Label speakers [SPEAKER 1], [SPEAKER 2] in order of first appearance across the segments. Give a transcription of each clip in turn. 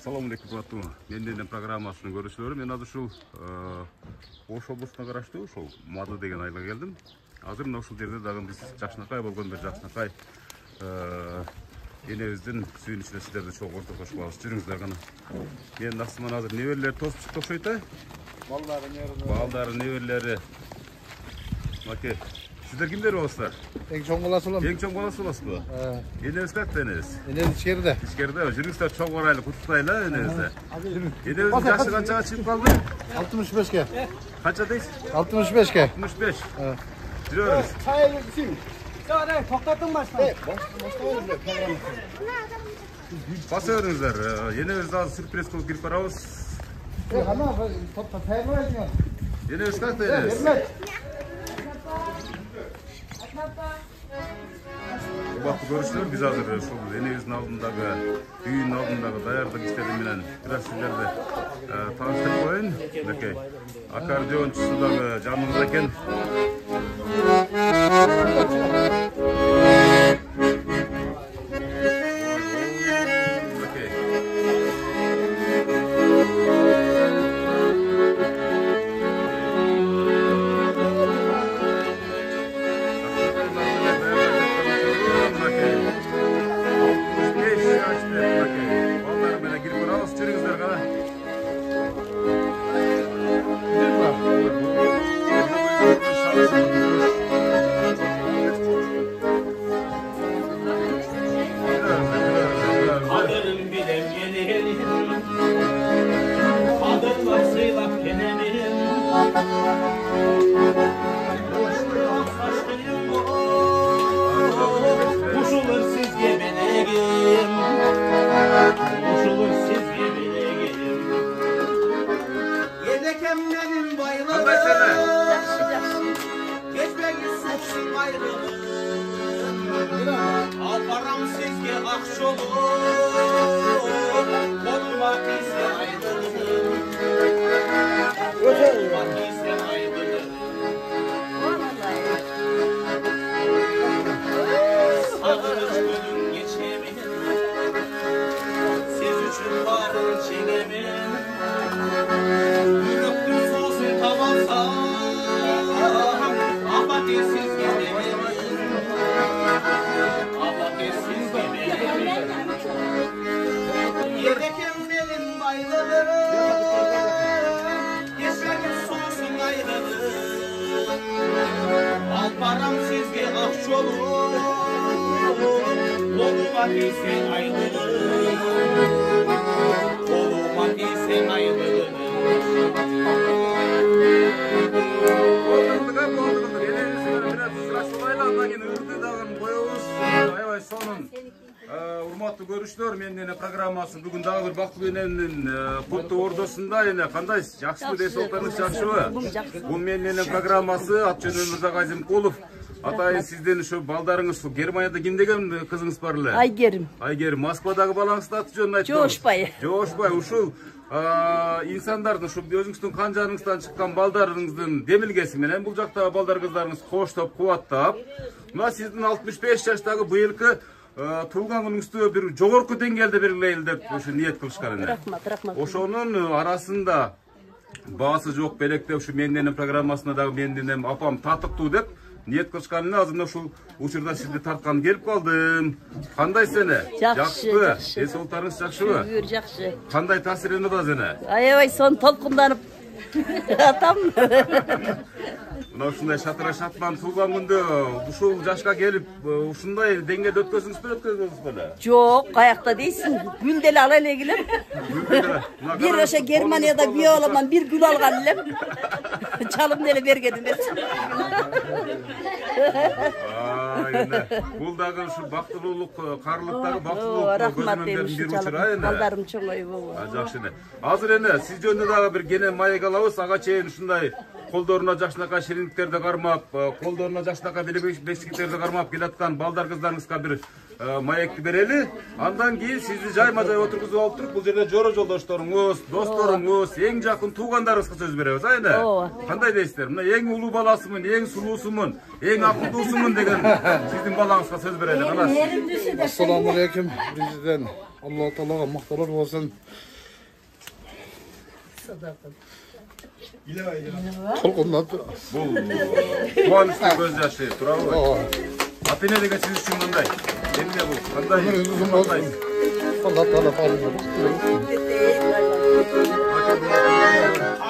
[SPEAKER 1] Assalamu alaikum Fatuma. Mendен программасының көрушілері. Мен азыр ушул Ош облусуна караштуу ушул Мады деген айылга келдим. Азыр мына ушул жерде дагы биз Жакшынакай болгондо Жакшынакай энебиздин сүйүн ичинде сиздерди чогуу ортокошуп алабыз. Жүрүңүздөр гана. Менин астыман азыр неберелер тосуп чыкты окшойт а? Балдары, неберелери. Маке. Сиздер кимдер болосуздар?
[SPEAKER 2] Эң чоң баласылам.
[SPEAKER 1] Эң чоң баласы болосузбу? Энебиз кантта энебиз?
[SPEAKER 2] Энебиз ичкерде.
[SPEAKER 1] Ичкерде. Жүрүңүздөр чоң арайлы куттуктайлы энебизди. Энебиздин жашы канчага чыгып калды?
[SPEAKER 2] 65ке.
[SPEAKER 1] Канча дейсиз?
[SPEAKER 2] 65ке.
[SPEAKER 1] 65. Жүрөбүз.
[SPEAKER 2] Çayını içeyim.
[SPEAKER 3] Sonra toktadın başına.
[SPEAKER 1] Basa örüңүздөр. Энебизди азыр сюрприз кылып кирип барабыз.
[SPEAKER 2] Ama topta tayırmayın.
[SPEAKER 1] Энебиз кантта энебиз? Убактуу көрүүчүлөр, биз азыр ушул энебиздин алдындагы, үйүнүн алдындагы даярдык иштери менен бир аз сиздерди тааныштырып коеюн. Мынакей аккордеончусу дагы жаныбызда экен. Урматтуу көрүүчүлөр, менин программасы бүгүн дагы бир бактылуу энемдин пункту ордосунда эне кандайсыз? Жакшыбы дей соолтарыңыз, жакшыбы? Бул менин программасы ат жөнүм Мырза Азимкулов. Атайын сиздин ушу балдарыңыз Германияда кимдеген кызыңыз бар эле?
[SPEAKER 3] Айгерим.
[SPEAKER 1] Айгерим, Москвадагы балаңыздын аты жөнүн айтыңыз.
[SPEAKER 3] Жошбай.
[SPEAKER 1] Жошбай, ушул инсандардын ушу өзүңүздүн кан жаныңыздан чыккан балдарыңыздын демилгеси менен бул жактагы балдар кыздарыңыз коштоп, кубаттап, мына сиздин 65 жаштагы быйылкы туулган күнүңүздү бир жогорку деңгээлде белгилейли деп ушу ниет кылышкан эне.
[SPEAKER 3] Рахмат.
[SPEAKER 1] Ошонун арасында баасы жок белекте ушу менин программасына дагы менин апам татыктуу деп ниет кылышкан эне. Азыр ушул учурда сизди тарткан келип калдым. Кандайсыз эне?
[SPEAKER 3] Жакшы.
[SPEAKER 1] Эс олтарыңыз жакшыбы?
[SPEAKER 3] Бүйүр жакшы.
[SPEAKER 1] Кандай таасирленип атасыз эне?
[SPEAKER 3] Аябай сон толкунданып атам.
[SPEAKER 1] Мына ушундай шатыра шатман туулган күндө ушул жашка келип ушундай деңгээлде өткөзүңүз беле?
[SPEAKER 3] Жок, каякта дейсиң? Гүл деле ала эле келем. Бир ошо Германияда күйөө аламан, бир гүл алган элем. Чалым деле берген эмес.
[SPEAKER 1] Бул дагы ушу бактылуулук, каарылыктагы бактылуулук
[SPEAKER 3] рахмат дейм
[SPEAKER 1] көзөмөлдөрдүн
[SPEAKER 3] ушу
[SPEAKER 1] бир учуру эне.
[SPEAKER 3] балдарым чоңоюп.
[SPEAKER 1] Жакшы эне. Азыр эне сиз жөнүндө дагы бир кене маек алабыз. Ага чейин ушундай колдоруна Жакшынакай шириндиктерди кармап, колдоруна Жакшынакай бешиктерди кармап келаткан балдар кыздарыңызга бир маекти берели. Андан кийин сизди жайма-жай отургузуп алып туруп, бул жерде жора жолдошторуңуз, досторуңуз, эң жакын туугандарыңызга сөз беребиз, эне. Кандай дейсиздер? Мына эң улуу баласымын, эң сулуусумун, эң акылдуусумун деген сиздин балаңызга сөз берели, калас.
[SPEAKER 2] Assalamu alaikum. Bizden Allah Teala'ga muhtalar olsun. Толқыннан
[SPEAKER 1] Бұл қуаныштың көз жашы, тұра ғой. Аты не деген сіз үшін мындай? Емне бұл, қандай?
[SPEAKER 2] Allah Teala fazla.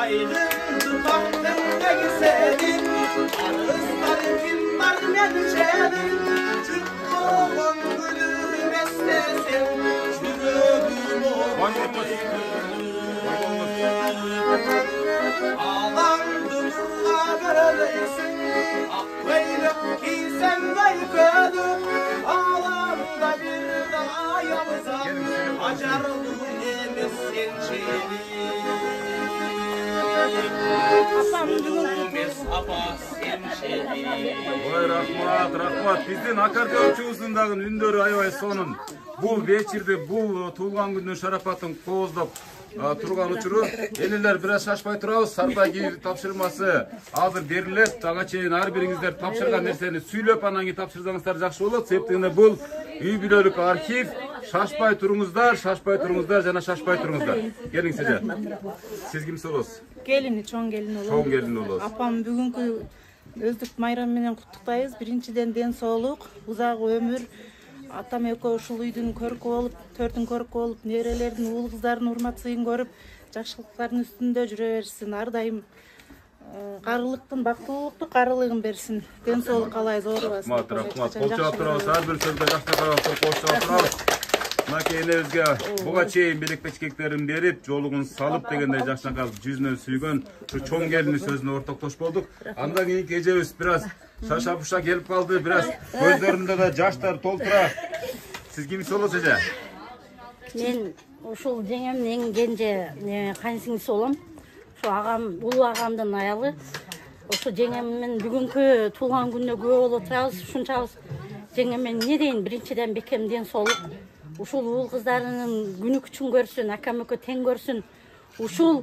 [SPEAKER 4] Ayrıldı baktığında güzelim, arızlar kimler mençelim, çıktığım gülüm estesim, çürüdüm o ağlandım böylesin, akbeylek giysen gaykıdım, ağlamda bir daha yalızam, acarlı emesin çelim.
[SPEAKER 1] Ой, рахмат. Биздин аккордеончубуздун үндөрү аябай сонун. Бул вечерди, бул туулган күндүн шарапатын кооздоп турган учуру элелер бир аз шашпай турабыз. Сарбай кийин тапшырмасы азыр берилет. Ага чейин ар бириңиздер тапшырган нерсени сүйлөп анан кийин тапшырсаңыздар жакшы болот. Себептеги бул үй бүлөлүк архив. Шашпай туруңуздар, жана шашпай туруңуздар. Келиң сиже. Сиз кимсиз болосуз?
[SPEAKER 5] Келини, чоң келин болот.
[SPEAKER 1] Чоң келин болосуз.
[SPEAKER 5] Апам бүгүнкү өздүк майрам менен куттуктайбыз. Биринчиден ден соолук, узак өмүр. Атам экөө ушул үйдүн көркү болуп, төрдүн көркү болуп, нерелердин, уул кыздардын урматсыйын көрүп, жакшылыктардын үстүндө жүрө берсин. Ар дайым карылыктын, бактылуулукту карылыгын берсин. Ден соолук каалайбыз, оорубасын.
[SPEAKER 1] Рахмат. Кол чаап турабыз. Ар бир сөздө жакшы карап кол чаап турабыз. Мынакей энебизге буга чейин белек печкектерин берип, жолугун салып дегендей жакшынакай жүзүнөн сүйгөн ушу чоң келини сөзүнө ортоктош болдук. Андан кийинки эжебиз бир аз шаша-пуша келип калды, бир аз көздөрүндө да жаштар толтура. Сиз кимсиз болосуз эже?
[SPEAKER 6] Мен ушул жеңемдин эң кенже кайнсиңиси болом. Ушу агам, улуу агамдын аялы. Ушу жеңемдин бүгүнкү туулган күнүнө күбө болуп турабыз. Ушунчабыз жеңем мен эмне дейин, биринчиден бекем ден соолук. Ушул уул кыздарынын күнү күчүн көрсүн, акам экөө тең көрсүн. Ушул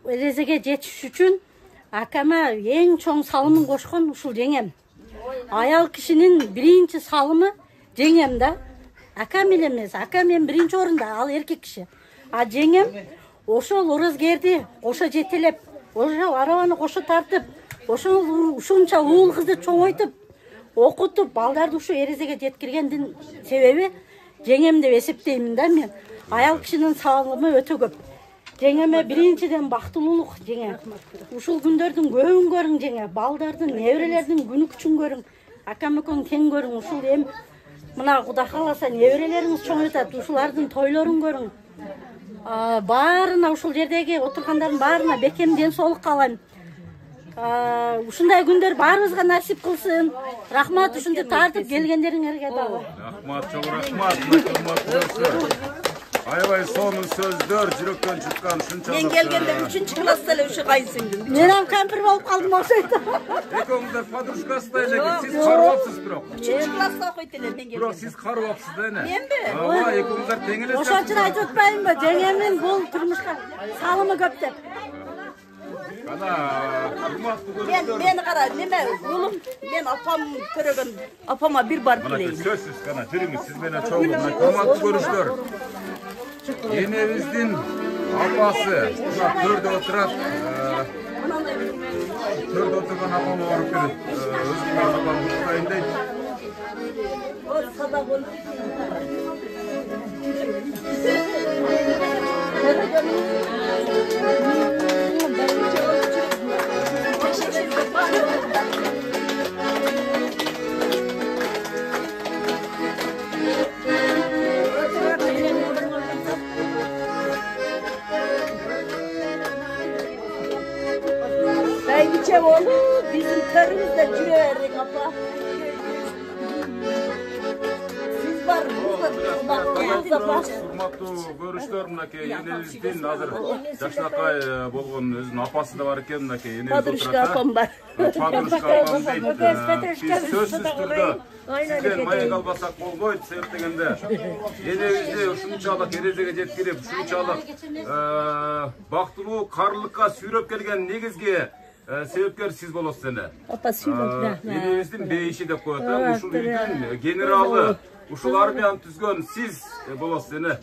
[SPEAKER 6] эрезеге жетиш үчүн акама эң чоң салымын кошкон ушул жеңем. Аял кишинин биринчи салымы жеңем да. Акам эле эмес, акам мен биринчи орунда, ал эркек киши. А жеңем ошол орозгерди кошо жетелеп, ошол арабаны кошо тартып, ушунча уул кызды чоңойтуп, окутуп, балдарды ушу эрезеге жеткиргендин себеби жеңем деп эсептеймин да мен. Аял кишинин салымы өтө көп. Жеңеме биринчиден бактылуулук жеңе. Ушул күндөрдүн көбүн көрүң жеңе. Балдардын, неберелердин күнү күчүн көрүң. Акам экөөң тең көрүң. Ушул эм мына Кудай кааласа неберелериңиз чоңойтат. Ушулардын тойлорун көрүң. Баарына ушул жердеги отургандардын баарына бекем ден соолук каалайм. Ушундай күндөр баарыбызга насип кылсын. Рахмат ушунча тартып келгендериңерге дагы.
[SPEAKER 1] Рахмат, чоң рахмат. Аябай сонун сөздөр, жүрөктөн чыккан шунчалык.
[SPEAKER 3] Мен келгенде 3-чү класста эле ушу кайсыңдын.
[SPEAKER 6] Мен ам кампир болуп калдым окшойт.
[SPEAKER 1] Экөөңүздөр подружкасыздай эле, сиз карыбапсыз бирок.
[SPEAKER 3] 3-чү класста окуйт эле мен келгенде.
[SPEAKER 1] Бирок сиз карыбапсыз да эне.
[SPEAKER 3] Менби?
[SPEAKER 1] Ооба, экөөңүздөр тең элесиз.
[SPEAKER 6] Ошон үчүн айтып атпаймынбы, жеңемдин бул турмушка салымы көп деп.
[SPEAKER 1] Ана, урматтуу көрүштөр.
[SPEAKER 3] Мен кара, неме, улум, мен апам көрөгөн, апама бир барып
[SPEAKER 1] Мынакей
[SPEAKER 3] келейин.
[SPEAKER 1] сөзсүз гана жүрүңүз, сиз менен чогуу. Урматтуу көрүштөр. Энебиздин апасы мына төрдө отурат. Төрдө отурган апам барып келип, өзүнүн апам куттайын дейт.
[SPEAKER 3] Beybiçe oğlu bizim körümüzde cüre verdik apa. Siz var mısınız?
[SPEAKER 1] Урматтуу көрүштөр, мынакей энебиздин азыр жакшынакай болгон өзүнүн апасы да бар экен, мынакей энебиз
[SPEAKER 3] Подружка апам бар.
[SPEAKER 1] Подружка апам дейт. Биз сөзсүз түрдө сизден маек албасак болбойт, себеп дегенде энебизди ушунчалык эрезеге жеткирип, ушунчалык бактылуу карылыкка сүйрөп келген негизги себепкер сиз болосуз эне.
[SPEAKER 6] Апа сүйлөп.
[SPEAKER 1] Энебиздин бейиши деп коет, ушул үйдүн генералы, ушул армияны түзгөн сиз болосуз эне.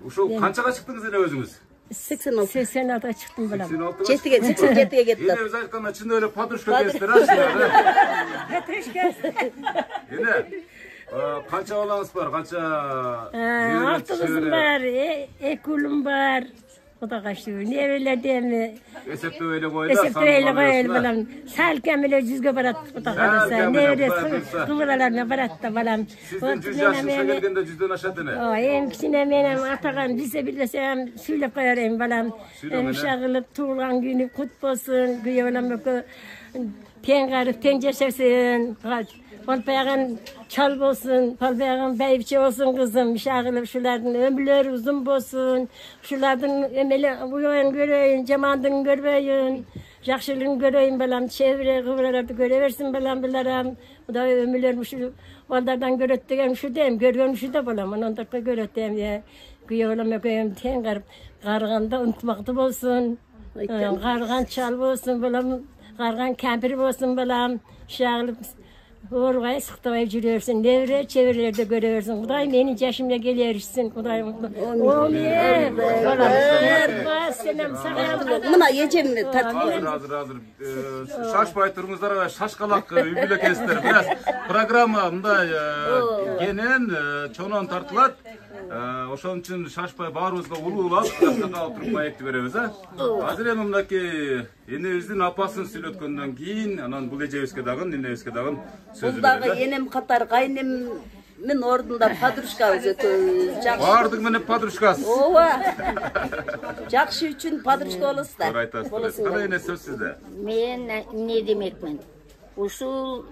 [SPEAKER 1] Ушул канчага чыктыңыз эне өзүңүз?
[SPEAKER 3] 86.
[SPEAKER 6] 86'da çıktım bulam.
[SPEAKER 3] 87'ye gittim.
[SPEAKER 1] Yine biz aytkan içinde öyle padruşka kestir aslında. Yine kança balаңыз var? Kança?
[SPEAKER 6] 6 kızım var, 2 ulum var. O da kaçtı. Nerelerden
[SPEAKER 1] Esepte öyle koyla.
[SPEAKER 6] Esepte öyle koyla balam. Salken bile cüzge barat. O da kalırsa. Neresi kıvıralarına barat da balam.
[SPEAKER 1] Sizden 100 yaşınıza gelgende 100'den aşağı ne?
[SPEAKER 6] O en kişine benim Atakan bilse bilsem söyleyip koyarım balam. Şağılıp tuğlan günü kutlu olsun. Güyelim tengarıp tenceşesin. Palpayağın çal olsun, palpayağın beybiçe olsun kızım. Şağılıp şulardan ömürleri uzun olsun. Şulardan emeli uyan göreyim, cemandın görmeyin. Yaxşılığını göreyim balam, çevre kıvralarda göreversin balam bilerim. Bu da ömürlerim şu onlardan görettiğim şu deyim, görgön şu da balam. Ondan da görettiğim ya. Güyelim koyayım tengarıp, karganda unutmakta olsun. Kargan çal olsun balam, kargan kempir olsun balam. Şağılıp Oraya sıktıvayıp yürüyorsun, nevre çevirelerde görüyorsun. Kuday benim yaşımda geliyorsun, kuday. Olmuyor.
[SPEAKER 3] Buna yiyeceğim mi?
[SPEAKER 1] Hazır. Şaşpay turumuzlara ve şaşkalak übüle kestir. Biraz programda genen çoğunan tartılat. Oşon için şaşpay bağrımızda ulu-ulap, yasaka oturup mayekti veremiz. Hazır emimdaki enebizдің apasını söylötkөндөн кийин, анан бул эжебизге дагы, энебизге дагы сөз
[SPEAKER 3] Bundağı
[SPEAKER 1] беребиз.
[SPEAKER 3] enem Katar kaynemin ordunda padruşkabız ötü.
[SPEAKER 1] Бардык менен подружкасы.
[SPEAKER 3] Ova. Жақшы üçün padruşka olası da.
[SPEAKER 1] Doğru aytasınız. Kala ene söz sizde.
[SPEAKER 6] Men ne demekmen? Uşul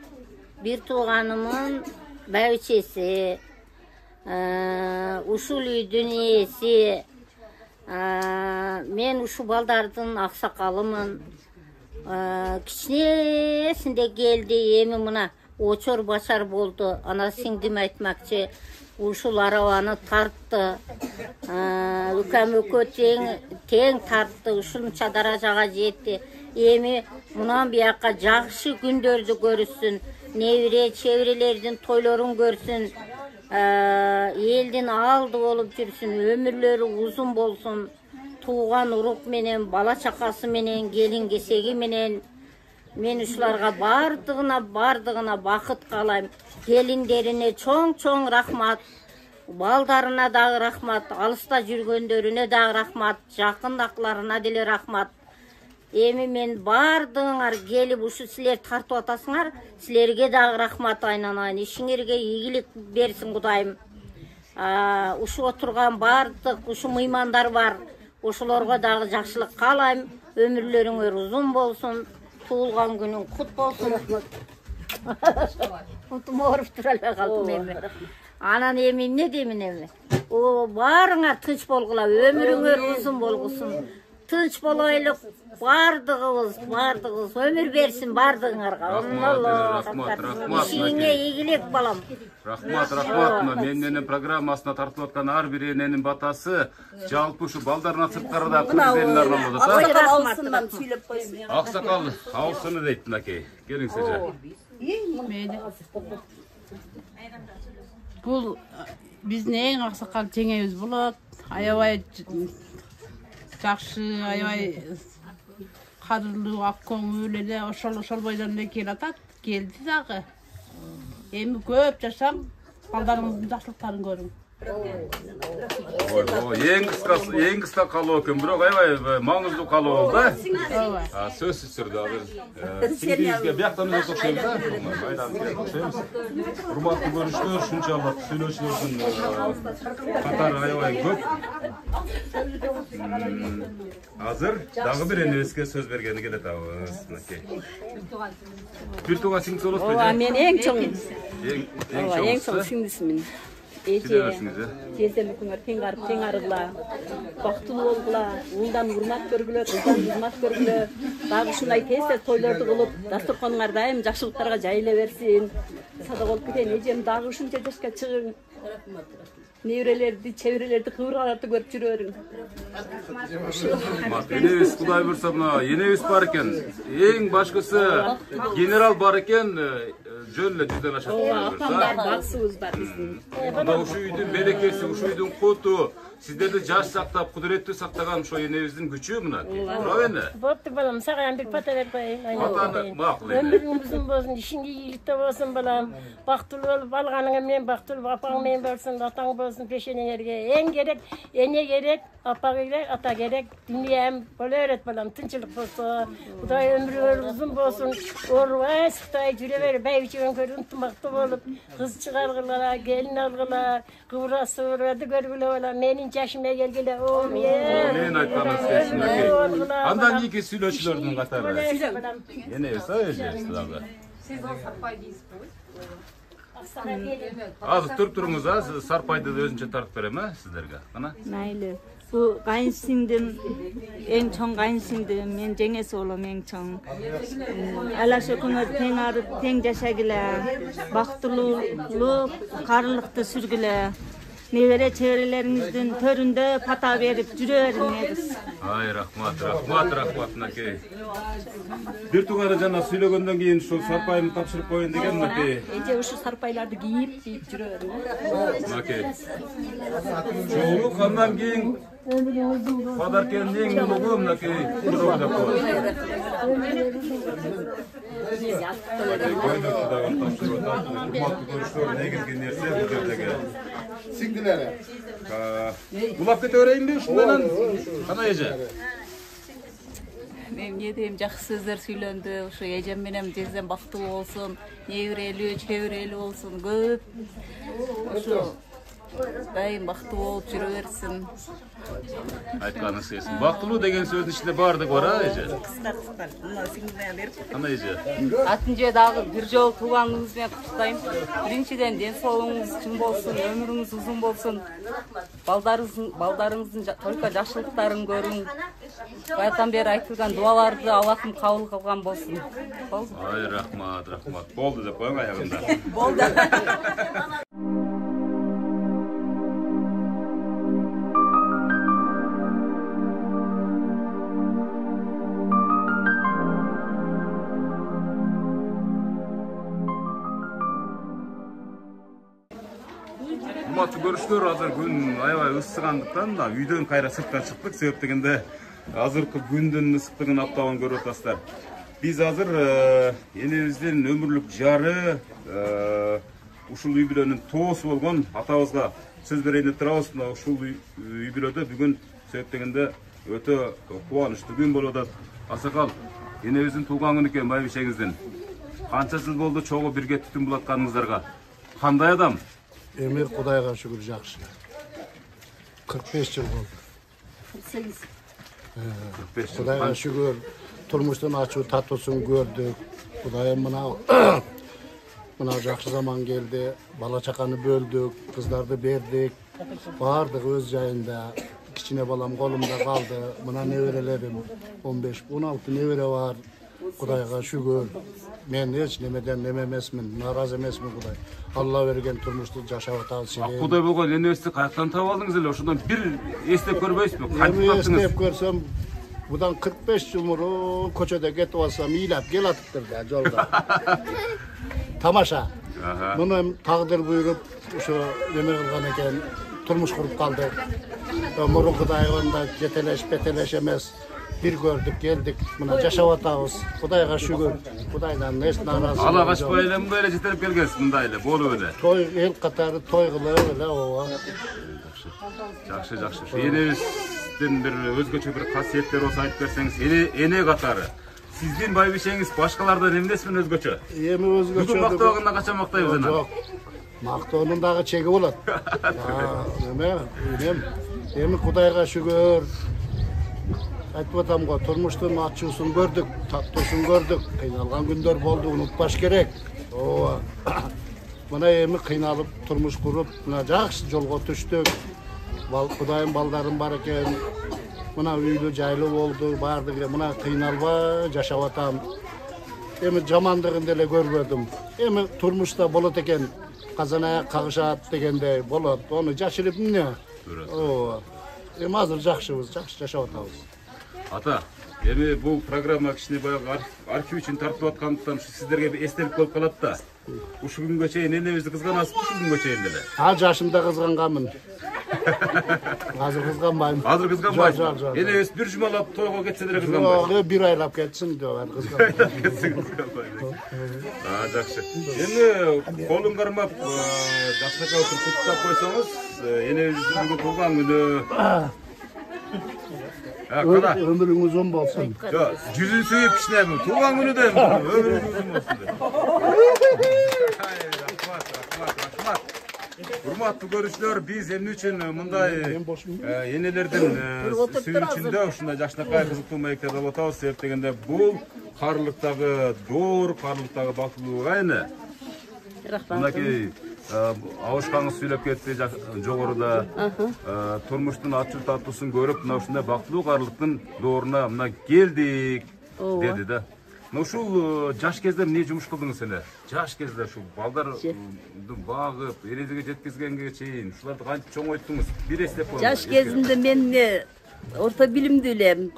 [SPEAKER 6] bir tuğanımın bәйбішесі, ушул үйдүн ээси, мен ушу балдардын аксакалымын. Кичинесинде келди, эми мына очор бачар болду. Ана сиңдим айтмакчы, ушул арабаны тартты. Үкөм өкө тең тартты, ушунча даражага жетти. Эми мунан бияка жакшы күндөрдү көрүшсүн, небире чебирелердин тойлорун көрсүн. Elden aldı olup жүрсün, ömürleri uzun bolsun. Tuğan uruq menen, bala çakası menen, gelin kesegi menen. Men uşularga bardığına bakıt kalayım. Gelinlerine çoğ rahmat, baldarına da rahmat, alısta жүрgöndөрüne da rahmat, jakındaklarına dile rahmat. Эми мен бардыңар келип ушу силер тартып атасыңар, силерге дагы рахмат айнанайын. Ишиңерге ийгилик берсин Кудайым. Ушу отурган бардык ушу мыймандар бар. Ошолорго дагы жакшылык каалайм. Өмүрлөрүңөр узун болсун. Туулган күнүң кут болсун. Утум ооруп тура эле калдым эми. Анан эми эмне деймин эми? О баарыңар тынч болгула, өмүрүңөр узун болгусун. Тынч болойлук, бардыгыбыз, өмүр берсин бардыгыңарга.
[SPEAKER 1] Рахмат.
[SPEAKER 6] Ишиңе ийгилик балам.
[SPEAKER 1] Рахмат. Мен менен программасына тартылып аткан ар бир эненин батасы жалпы ушу балдарына сырткарда күргөнүн арналып атат.
[SPEAKER 3] Аксакал ауысынан сүйлөп койсун.
[SPEAKER 1] Аксакал ауысыны дейт мынакей. Келиңиз эже.
[SPEAKER 7] Бул биздин эң аксакал жеңебиз болот. Аябай жакшы, аябай кадырлуу ак көңүл эле ошол бойдон эле келатат. Келди дагы. Эми көп жашап, балдарыңыздын жакшылыктарын көрүң.
[SPEAKER 1] Эң кыска калуу экен, бирок аябай маңыздуу калуу болду. Сөзсүз түрдө сиңдибизге бияктан өзү окшойбуз да. Урматтуу көрүштөр, ушунчалык сүйлөшүүлөрдүн катары аябай көп. Азыр дагы бир энебизге сөз бергени келет абыз. Бир тууган сиңдиси болосузбу?
[SPEAKER 3] Ооба, мен эң чоң.
[SPEAKER 1] Эң
[SPEAKER 3] чоң сиңдисимин. Тезем күңөр тең карып тең арыгыла, бактылуу болгула, улдан урмат көргүлө, кыздан урмат көргүлө. Дагы ушундай тез тойлорду кылып, дастурканыңар дайым жакшылыктарга жайыла берсин. Садак болуп кетейин, эжем дагы ушунча жашка чыгың. Неврелерди, чебирелерди, кыбыргаларды көрүп жүрөрүң.
[SPEAKER 1] Энебиз Кудай буйрса мына энебиз бар экен. Эң башкысы генерал бар экен. Жөн эле 100дөн ашат.
[SPEAKER 3] Апамдар багсыбыз бар биздин.
[SPEAKER 1] Ушул үйдүн берекеси, ушул үйдүн куту, Сиздерди жаш сактап, кудуреттүү сактаган ошо энебиздин күчү мына. Туурабы энди?
[SPEAKER 8] Болду балам, сага бир пата берип коеюн.
[SPEAKER 1] Патаны макул энди.
[SPEAKER 8] Өмүрүң узун болсун, ишиңде ийгиликте болсун балам. Бактылуу болуп алганыңа менен бактылуу апаң менен болсун, атаң болсун, пешенеңерге. Эң керек, эне керек, апа керек, ата керек. Дүйнөм боло берет балам, тынчылык болсо. Кудай өмүрүңөр узун болсун. Оорубай, сыктай жүрө бер, байбичең көрүп ынтымактуу болуп, кыз чыгаргыла, келин алгыла, кыбыра сыбырды көргүлө балам. Менин жашыма келгиле, о мен.
[SPEAKER 1] Мен айтканым сиз. Андан кийинки сүйлөчүлөрдүн катары. Энебиз дагы.
[SPEAKER 9] Siz o sarpay deysizmi?
[SPEAKER 1] Азыр туруңуз, сарпайды да өзүнчө тартып берем, сиздерге. Кана.
[SPEAKER 10] Mayli. Bu kayınsingdim, en çoğun kayınsingdim, men jengesi olum en çoğun. Alaşo күңөр тең арып, тең жашагиле, бактылуулук, карылыкты сүргүле. Небере чеберелериңиздин төрүндө пата берип жүрө бериңиз.
[SPEAKER 1] Ай, рахмат, мынакей. Бир тууганы жана сүйлөгөндөн кийин ушул сарпайымды тапшырып коеюн деген мынакей.
[SPEAKER 3] Эже ушу сарпайларды кийип жүрө бериң.
[SPEAKER 1] Мынакей. Чоңлук андан кийин подаркенин эң улугу мынакей. Негизги нерсе бул жердеги.
[SPEAKER 2] Сиңдилери.
[SPEAKER 1] Улап кете берейинби ушундан? Кана эже?
[SPEAKER 10] Мен не дейм, жакшы сөздөр сүйлөндү. Ошо эжем менен жезден бактылуу болсун, неберелүү, чеберелүү болсун, көп. Ошо дайым бактылуу болуп жүрө берсин.
[SPEAKER 1] Айтканыңыз келсин. Бактылуу деген сөздүн ичинде баардыгы бар, эже? Кана эже?
[SPEAKER 10] Атынче дагы бир жолу тууганыңыз менен куттуктайм. Биринчиден ден соолугуңуз чың болсун, өмүрүңүз узун болсун. Балдарыңыздын только жакшылыктарын көрүң. Баятан бери айтылган дуаларды Аллахым кабыл кылган болсун. Болду.
[SPEAKER 1] Ай, рахмат. Болду деп коюң аягында.
[SPEAKER 10] Болду.
[SPEAKER 1] Урматтуу көрүүчүлөр, азыр күн аябай ысыгандыктан үйдөн кайра сыртка чыктык. Себеп дегенде азыркы күндүн ысыктыгын аптабан көрүп атасыздар. Биз азыр энебиздин өмүрлүк жары, ушул үй бүлөнүн тоосу болгон атабызга сөз берейин деп турабыз. Мына ушул үй бүлөдө бүгүн себеп дегенде өтө кубанычтуу күн болуп атат. Асакал, энебиздин туулган күнү экен байбичеңиздин. Канча жыл болду чогуу бирге түтүн булатканыңыздарга? Кандай адам?
[SPEAKER 2] Emir Kuday'a şükür jakşı. 45 yıl oldu.
[SPEAKER 1] 45
[SPEAKER 2] Kuday'a şükür. Turmuştan açığı tatlısını gördük. Kuday'a buna jakşı zaman geldi. Bala çakanı böldük. Kızlarda verdik. Bağırdık öz yayında. Kiçine balam kolumda kaldı. Buna neverelerim. 15-16 nevere var. Kuday'a şükür. Men hiç nemeden nememesmin, naraz emesmin Kuday. Allah vergen turmuştu yaşap atağız.
[SPEAKER 1] Kuday bolgon enebizди kayaktan taap aldыңыз эле, ошондон бир эстеп көрбөйсүзбү?
[SPEAKER 2] Кантип таптыңыз? Эстеп көрсөм, будан 45 жыл мурун көчөдө кетип алсам, ыйлап келатыптыр да жолдо. Тамаша. Муну тагдыр буйруп, ошо неме кылган экен, турмуш куруп калдык. Мурункудай онда жетелеш, бетелеш эмес. Bir gördük, geldik. Buna yaşap atağız. Kuday'a şükür. Kuday'dan ne narazı.
[SPEAKER 1] Allah kaçpay ile böyle jeterip gelgensiz bunda ile, bolu öyle.
[SPEAKER 2] Toy, el katarı toy kılıyor öyle o.
[SPEAKER 1] Жақшы. Şu enebizden bir özgöçe bir kasiyetler olsa ayıp verseniz, ene katarı. Sizdin baybiçeğiniz başkalardan emdesmin özgöçe?
[SPEAKER 2] Emi özgöçe.
[SPEAKER 1] Bugün makta vakında kaçan maktayız ana.
[SPEAKER 2] Yok. Makta onun dağı çeki olat. Emi Kuday'a şükür. Айтып атамга, турмуштун ачуусун көрдүк, таттуусун көрдүк. Кыйналган күндөр болду, унутпаш керек. Ооба. Мына эми кыйналып турмуш куруп, мына жакшы жолго түштүк. Кудайым балдарым бар экен. Мына үйлүү жайлуу болду, баардыгы. Мына кыйналбай жашап атам. Эми жамандыгын деле көрбөдүм. Эми турмушта болот экен. Казан аяк кагышат дегендей болот. Ону жашырып эмне? Ооба. Эми азыр жакшыбыз, жакшы жашап атабыз.
[SPEAKER 1] Ата, эми бул программа кичине баягы архив үчүн тартып аткандыктан сиздерге бир эстелик болуп калат да. Ушул күнгө чейин энебизди кызганасызбы, ушул күнгө чейин деле?
[SPEAKER 2] Жашымда кызганганмын. Азыр кызганбайм.
[SPEAKER 1] Азыр кызганбайсыз.
[SPEAKER 2] Жок.
[SPEAKER 1] Энебиз бир жумалап тойго кетсе деле кызганбайсыз.
[SPEAKER 2] Жок, бир айлап кетсин деп кызганбайм.
[SPEAKER 1] Жакшы. Эми колун кармап жакшыраак отуруп куттап койсоңуз, энебиздин бүгүн туулган күнү. Кана.
[SPEAKER 2] Ömrüңүz uzun bolsun.
[SPEAKER 1] Жок, жүзүн сүйүп кичинеби, туулган күнү да ömrүңүз uzun болсун деп. Рахмат. Урматтуу көрүүчүлөр, биз эмне үчүн мындай энелердин сүйүүчүндө ушундай жакшынакай кызыктуу маектерди алып атабыз себеп дегенде бул каарылыктагы доор, каарылыктагы бактылуу эне. Мынакей Авышкаңыз сүйлөп кетти жогоруда. Турмуштун ачуу таттуусун көрүп, мына ушундай бактылуу каарылыктын дооруна мына келдик деди да. Ушул жаш кезде эмне жумуш кылдыңыз эле? Жаш кезде ушул балдарды багып, эрежеге жеткизгенге чейин ушуларды кантип чоңойттуңуз? Бир эстеп коюңуз.
[SPEAKER 3] Жаш кезимде мен орто билимдүү элем.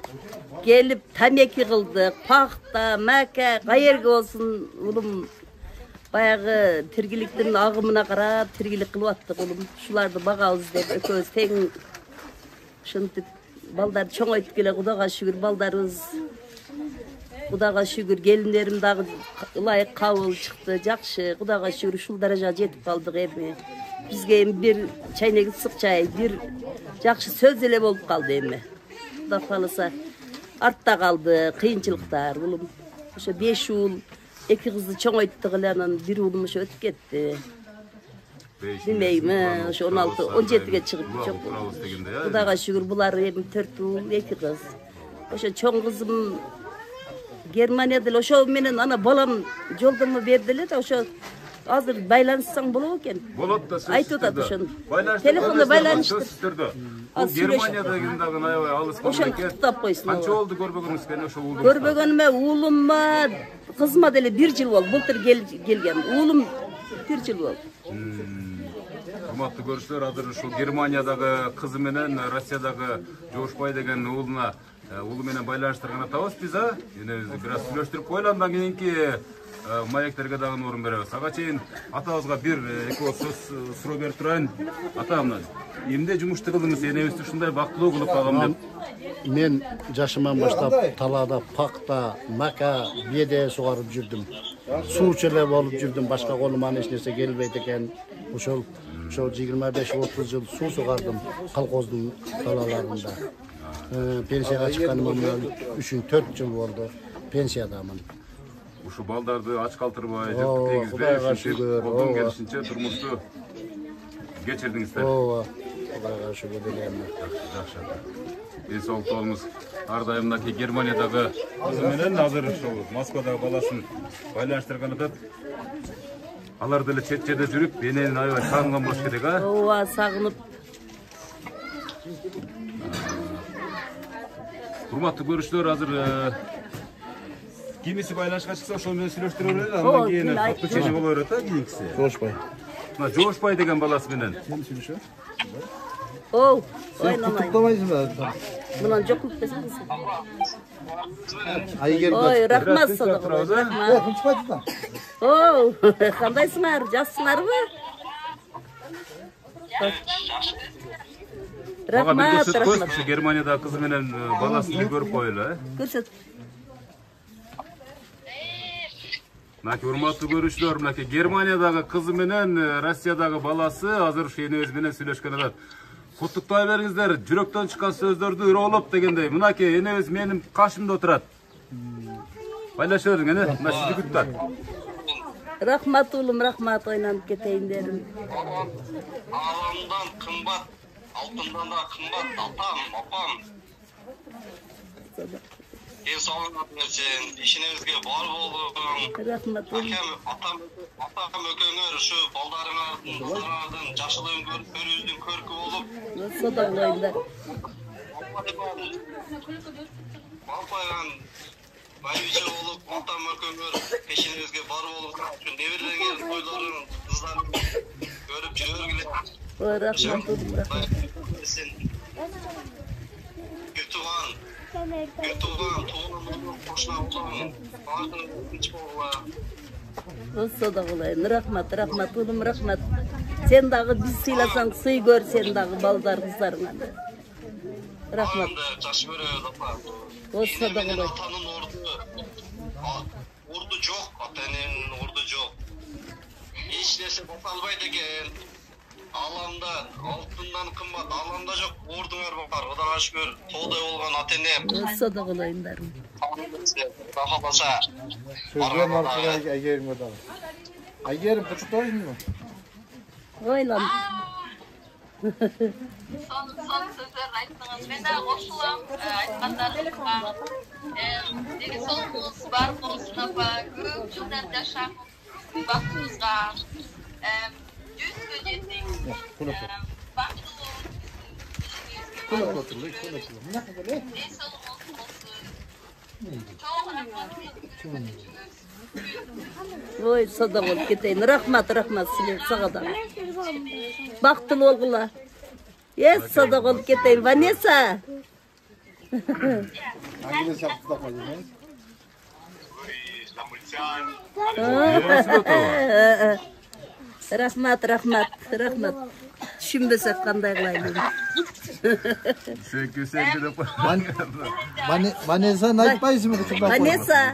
[SPEAKER 3] Келип тамеки кылдык, пахта, мака, каерге болсун, улум баягы тиргиликтин агымына карап тиргилик кылып аттык улум. Ушуларды багабыз деп экөөбүз тең ушинтип балдарды чоңойтуп келе, Кудайга шүгүр балдарыбыз. Кудайга шүгүр келиндерим дагы ылайык кабыл чыкты, жакшы. Кудайга шүгүр ушул даражага жетип калдык эми. Бизге эми бир чайнек ысык чай, бир жакшы сөз эле болуп калды эми. Кудай кааласа артта калды кыйынчылыктар улум. Ошо 5 ул, 2 кызды чоңойттук эле, анан бир уулум ошо өтүп кетти. Билмейм, ошо 16, 17ге чыгып жок. Кудайга шүгүр булар эми 4 ул, 2 кыз. Ошо чоң кызым Германияда эле ошо менен ана балам жолдомо берди эле да, ошо азыр байланышсаң болот экен.
[SPEAKER 1] Болот да,
[SPEAKER 3] айтып атат ошону. Телефондо байланыштыр.
[SPEAKER 1] Германиядагы дагы аябай алыс
[SPEAKER 3] ошону куттап койсун.
[SPEAKER 1] Канча болду көрбөгөнүңүз экен ошо уулду?
[SPEAKER 3] Көрбөгөнүмө уулумма, кызыма деле 1 жыл болду. Былтыр келген. Уулум 1 жыл болду.
[SPEAKER 1] Урматтуу көрүүчүлөр, азыр ушул Германиядагы кызы менен Россиядагы Жошбай деген уулуна улу менен байланыштырган атабыз биз, энебизди бир аз сүйлөштүрүп коелу, андан кийинки маектерге дагы орун беребиз. Ага чейин атабызга бир эки сөз суроо берип турайын. Ата, мына эмне жумушту кылдыңыз энебизди ушундай бактылуу кылып калгам деп?
[SPEAKER 2] Мен жашыман баштап талаада пакта, мака, беде сугарып жүрдүм. Суучу эле болуп жүрдүм, башка колуман эч нерсе келбейт экен. Ошол 25-30 жыл суу сугардым колхоздун талаларында. Пенсияга чыкканыма 3-4 жыл болду. Пенсиядамын.
[SPEAKER 1] Ушу балдарды ач калтырбай, жыртык тийгизбей, колдон келишинче турмушту кечирдиңиздер.
[SPEAKER 2] Ооба, Кудайга шүгүр элем.
[SPEAKER 1] Жакшы. Ден соолук болуңуз. Ар дайым мынакей Германиядагы кызы менен азыр ушул Москвадагы баласын байланыштырган атат. Алар деле чет жерде жүрүп, энени аябай сагынган болуш керек,
[SPEAKER 3] Ооба, сагынып.
[SPEAKER 1] Урматтуу көрүүчүлөр, азыр кимиси байланышка чыкса ошол менен сүйлөштүрө берели, андан кийин катуу чечим боло берет кийинкиси.
[SPEAKER 2] Жошбай.
[SPEAKER 1] Мына Жошбай деген баласы менен.
[SPEAKER 3] Ой, нанай.
[SPEAKER 2] Туктабайсызбы?
[SPEAKER 3] Мынан жок кылып берсеңиз.
[SPEAKER 2] Ой,
[SPEAKER 3] рахмат садагы. Кандайсыңар? Жакшысыңарбы? Рахмат, рахмат.
[SPEAKER 1] Германиядагы кызы менен баласын көрүп коелу,
[SPEAKER 3] Көрсөт.
[SPEAKER 1] Мынакей урматтуу көрүүчүлөр, мынакей Германиядагы кызы менен Россиядагы баласы азыр ушу энебиз менен сүйлөшкөн атат. Куттуктай бериңиздер, жүрөктөн чыккан сөздөрдү ыроолоп дегендей. Мынакей энебиз менин кашымда отурат. Байлаша бериң, мына сизди күтүп атат.
[SPEAKER 3] Рахмат улум, рахмат, ойланып кетейин дедим.
[SPEAKER 11] Аламдан кымбат, алтындан да кымбат, атам, апам. Ден соолугуңар берсин, ишиңизге бар болуң.
[SPEAKER 3] Рахмат улум.
[SPEAKER 11] Атам экөөңөр ушу балдарыңардын, кыздарыңардын жакшылыгын көрүүбүздүн көркү болуп.
[SPEAKER 3] Содагылайында.
[SPEAKER 11] Балпайган байбиче болуп, атам экөөңөр пешиңизге бар болуп, ушу неберелерге тойлорун, кыздарын көрүп жүргүлө.
[SPEAKER 3] Рахмат улум, рахмат.
[SPEAKER 11] Күтуган, туğun, koşuna bulan, bağırtın, hiç boğula.
[SPEAKER 3] Sodagılайын, рахмат, рахмат улум, рахмат. Sen dagı biz sıylasaң sый gör sen dagı balдар kızlarına. Rahmat.
[SPEAKER 11] Жақсы көрөбүз апа.
[SPEAKER 3] Olsa da
[SPEAKER 11] Менен
[SPEAKER 3] kolay.
[SPEAKER 11] атанын орду жок, ата-эненин орду жок. Эч нерсе баса албайт экен. Аламда алтындан кымбат, аламда жок ордуңар бар. Кудайга шүгүр, тоодой болгон ата-энем.
[SPEAKER 3] Olsa da kolayınlarım.
[SPEAKER 11] Кудай кааласа.
[SPEAKER 12] Sözler markaya Aygerim adam. Aygerim kutuktayız mı?
[SPEAKER 3] Oylan.
[SPEAKER 10] Son sözler ayttınız. Ben de koşulam aytkanlarınızga. Degi solunuz var bolsun apa. Көп жылдар жашап, бактыбызга жүзгө жетиң.
[SPEAKER 3] Oy sada bolup keteyin. Rahmat sizler sağa da. Baktılı olgula. Yes sada bolup keteyin. Vanessa.
[SPEAKER 12] Hanginiz yaptı da koyayım?
[SPEAKER 3] Rahmat. Düşünbesek kanday kılayım.
[SPEAKER 12] Vanessa aytpayсың mı kutukta?
[SPEAKER 3] Vanessa.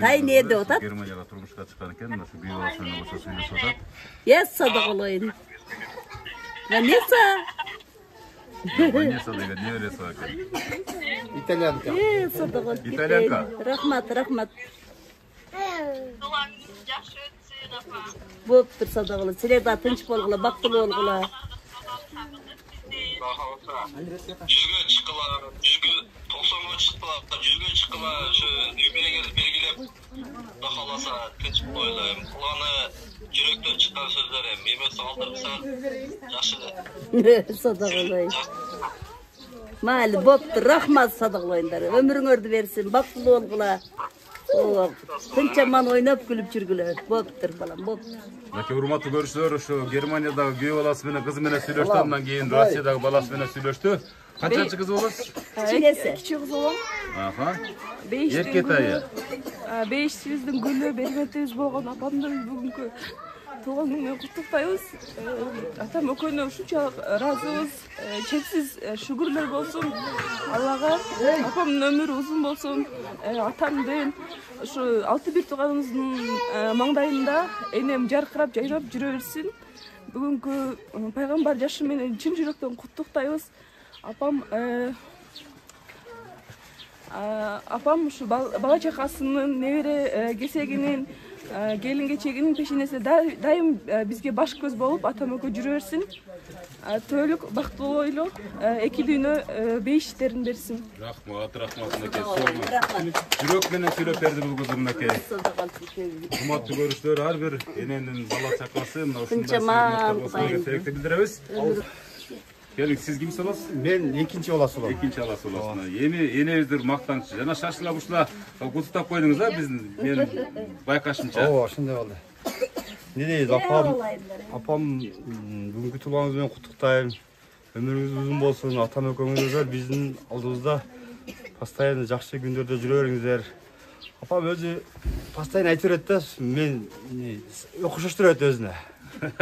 [SPEAKER 3] Tay neydi otat?
[SPEAKER 1] Germaniyaga turmuşka çıkan eken, şu bir olasını olsa söylesi otat.
[SPEAKER 3] Yes sada kolayın. Vanessa.
[SPEAKER 1] Vanessa degen ne öyle soğuk.
[SPEAKER 12] İtalyanka.
[SPEAKER 3] Yes sada bolup keteyin.
[SPEAKER 1] İtalyanka.
[SPEAKER 3] Rahmat. Boptur sada kolayın. Sizler de tınç bolgula, baktılı olgula.
[SPEAKER 11] Жүзгө чыккыла, 90 чыккыла, 100 чыккыла, şu юбилейге белгилеп, Кудай кааласа тынч койлойм. Куланы жүрөктөн чыккан сөздөр эми эмес алдырсак жакшы.
[SPEAKER 3] Sada kolayın. Mali boptur. Rahmat sada kolayınlar. Ömrüңөрдү bersin. Baktılı olgula. Tınçaman oynap gülüp жүрgülөр. Boptur balam, boptur.
[SPEAKER 1] Nake urmatlı görüşler, şu Germaniyadagi köy balası menен kızı menен сүйлөштү, андан кийин Россиядагы баласы менен сүйлөштү. Канчанчы кызы болосуз?
[SPEAKER 9] Кичи кыз болом.
[SPEAKER 1] Аха.
[SPEAKER 9] Эркетайы. 500'дүн гүлү бербетибиз болгон апамды бүгүнкү туулган күнү менен куттуктайбыз. Атам экөөнө ушунчалык ыраазыбыз. Чексиз шүгүрлөр болсун Аллага. Апамдын өмүрү узун болсун. Атамдын ушу 6 тууганыбыздын маңдайында энем жаркырап жайнап жүрө берсин. Бүгүнкү пайгамбар жашы менен чын жүрөктөн куттуктайбыз. Апам ушу бала чакасынын, небере кесегинин, келин кечегинин пешенесине дайым бизге баш көз болуп атам экөө жүрө берсин. Төөлүк бактылуу ойло, эки дүйнө бейиштерин берсин.
[SPEAKER 1] Рахмат мынакей. Жүрөк менен сүйлөп берди бул кызым мынакей. Урматтуу көрүштөр, ар бир эненин бала чакасы мына ушундай тилекти билдиребиз. Келик, siz kimsiz olasiz?
[SPEAKER 12] Ben ikinci olası olam.
[SPEAKER 1] İkinci alası olasın. Enebizdir maqtançı. Jana şaşıla buşla kutuktap koydunuz ha bizim benim baykaşımça.
[SPEAKER 12] Oo, şunday oldu. Ne deyiz apam bugünkü tuğanız ben kutuktayım. Ömürünüz uzun bolsun, atam ökөңүздөр биздин алдыбызда постоянно жакшы күндөрдө жүрө бериңиздер. Апам өзү постоянно айтып берет да, мен окшоштурат өзүнө.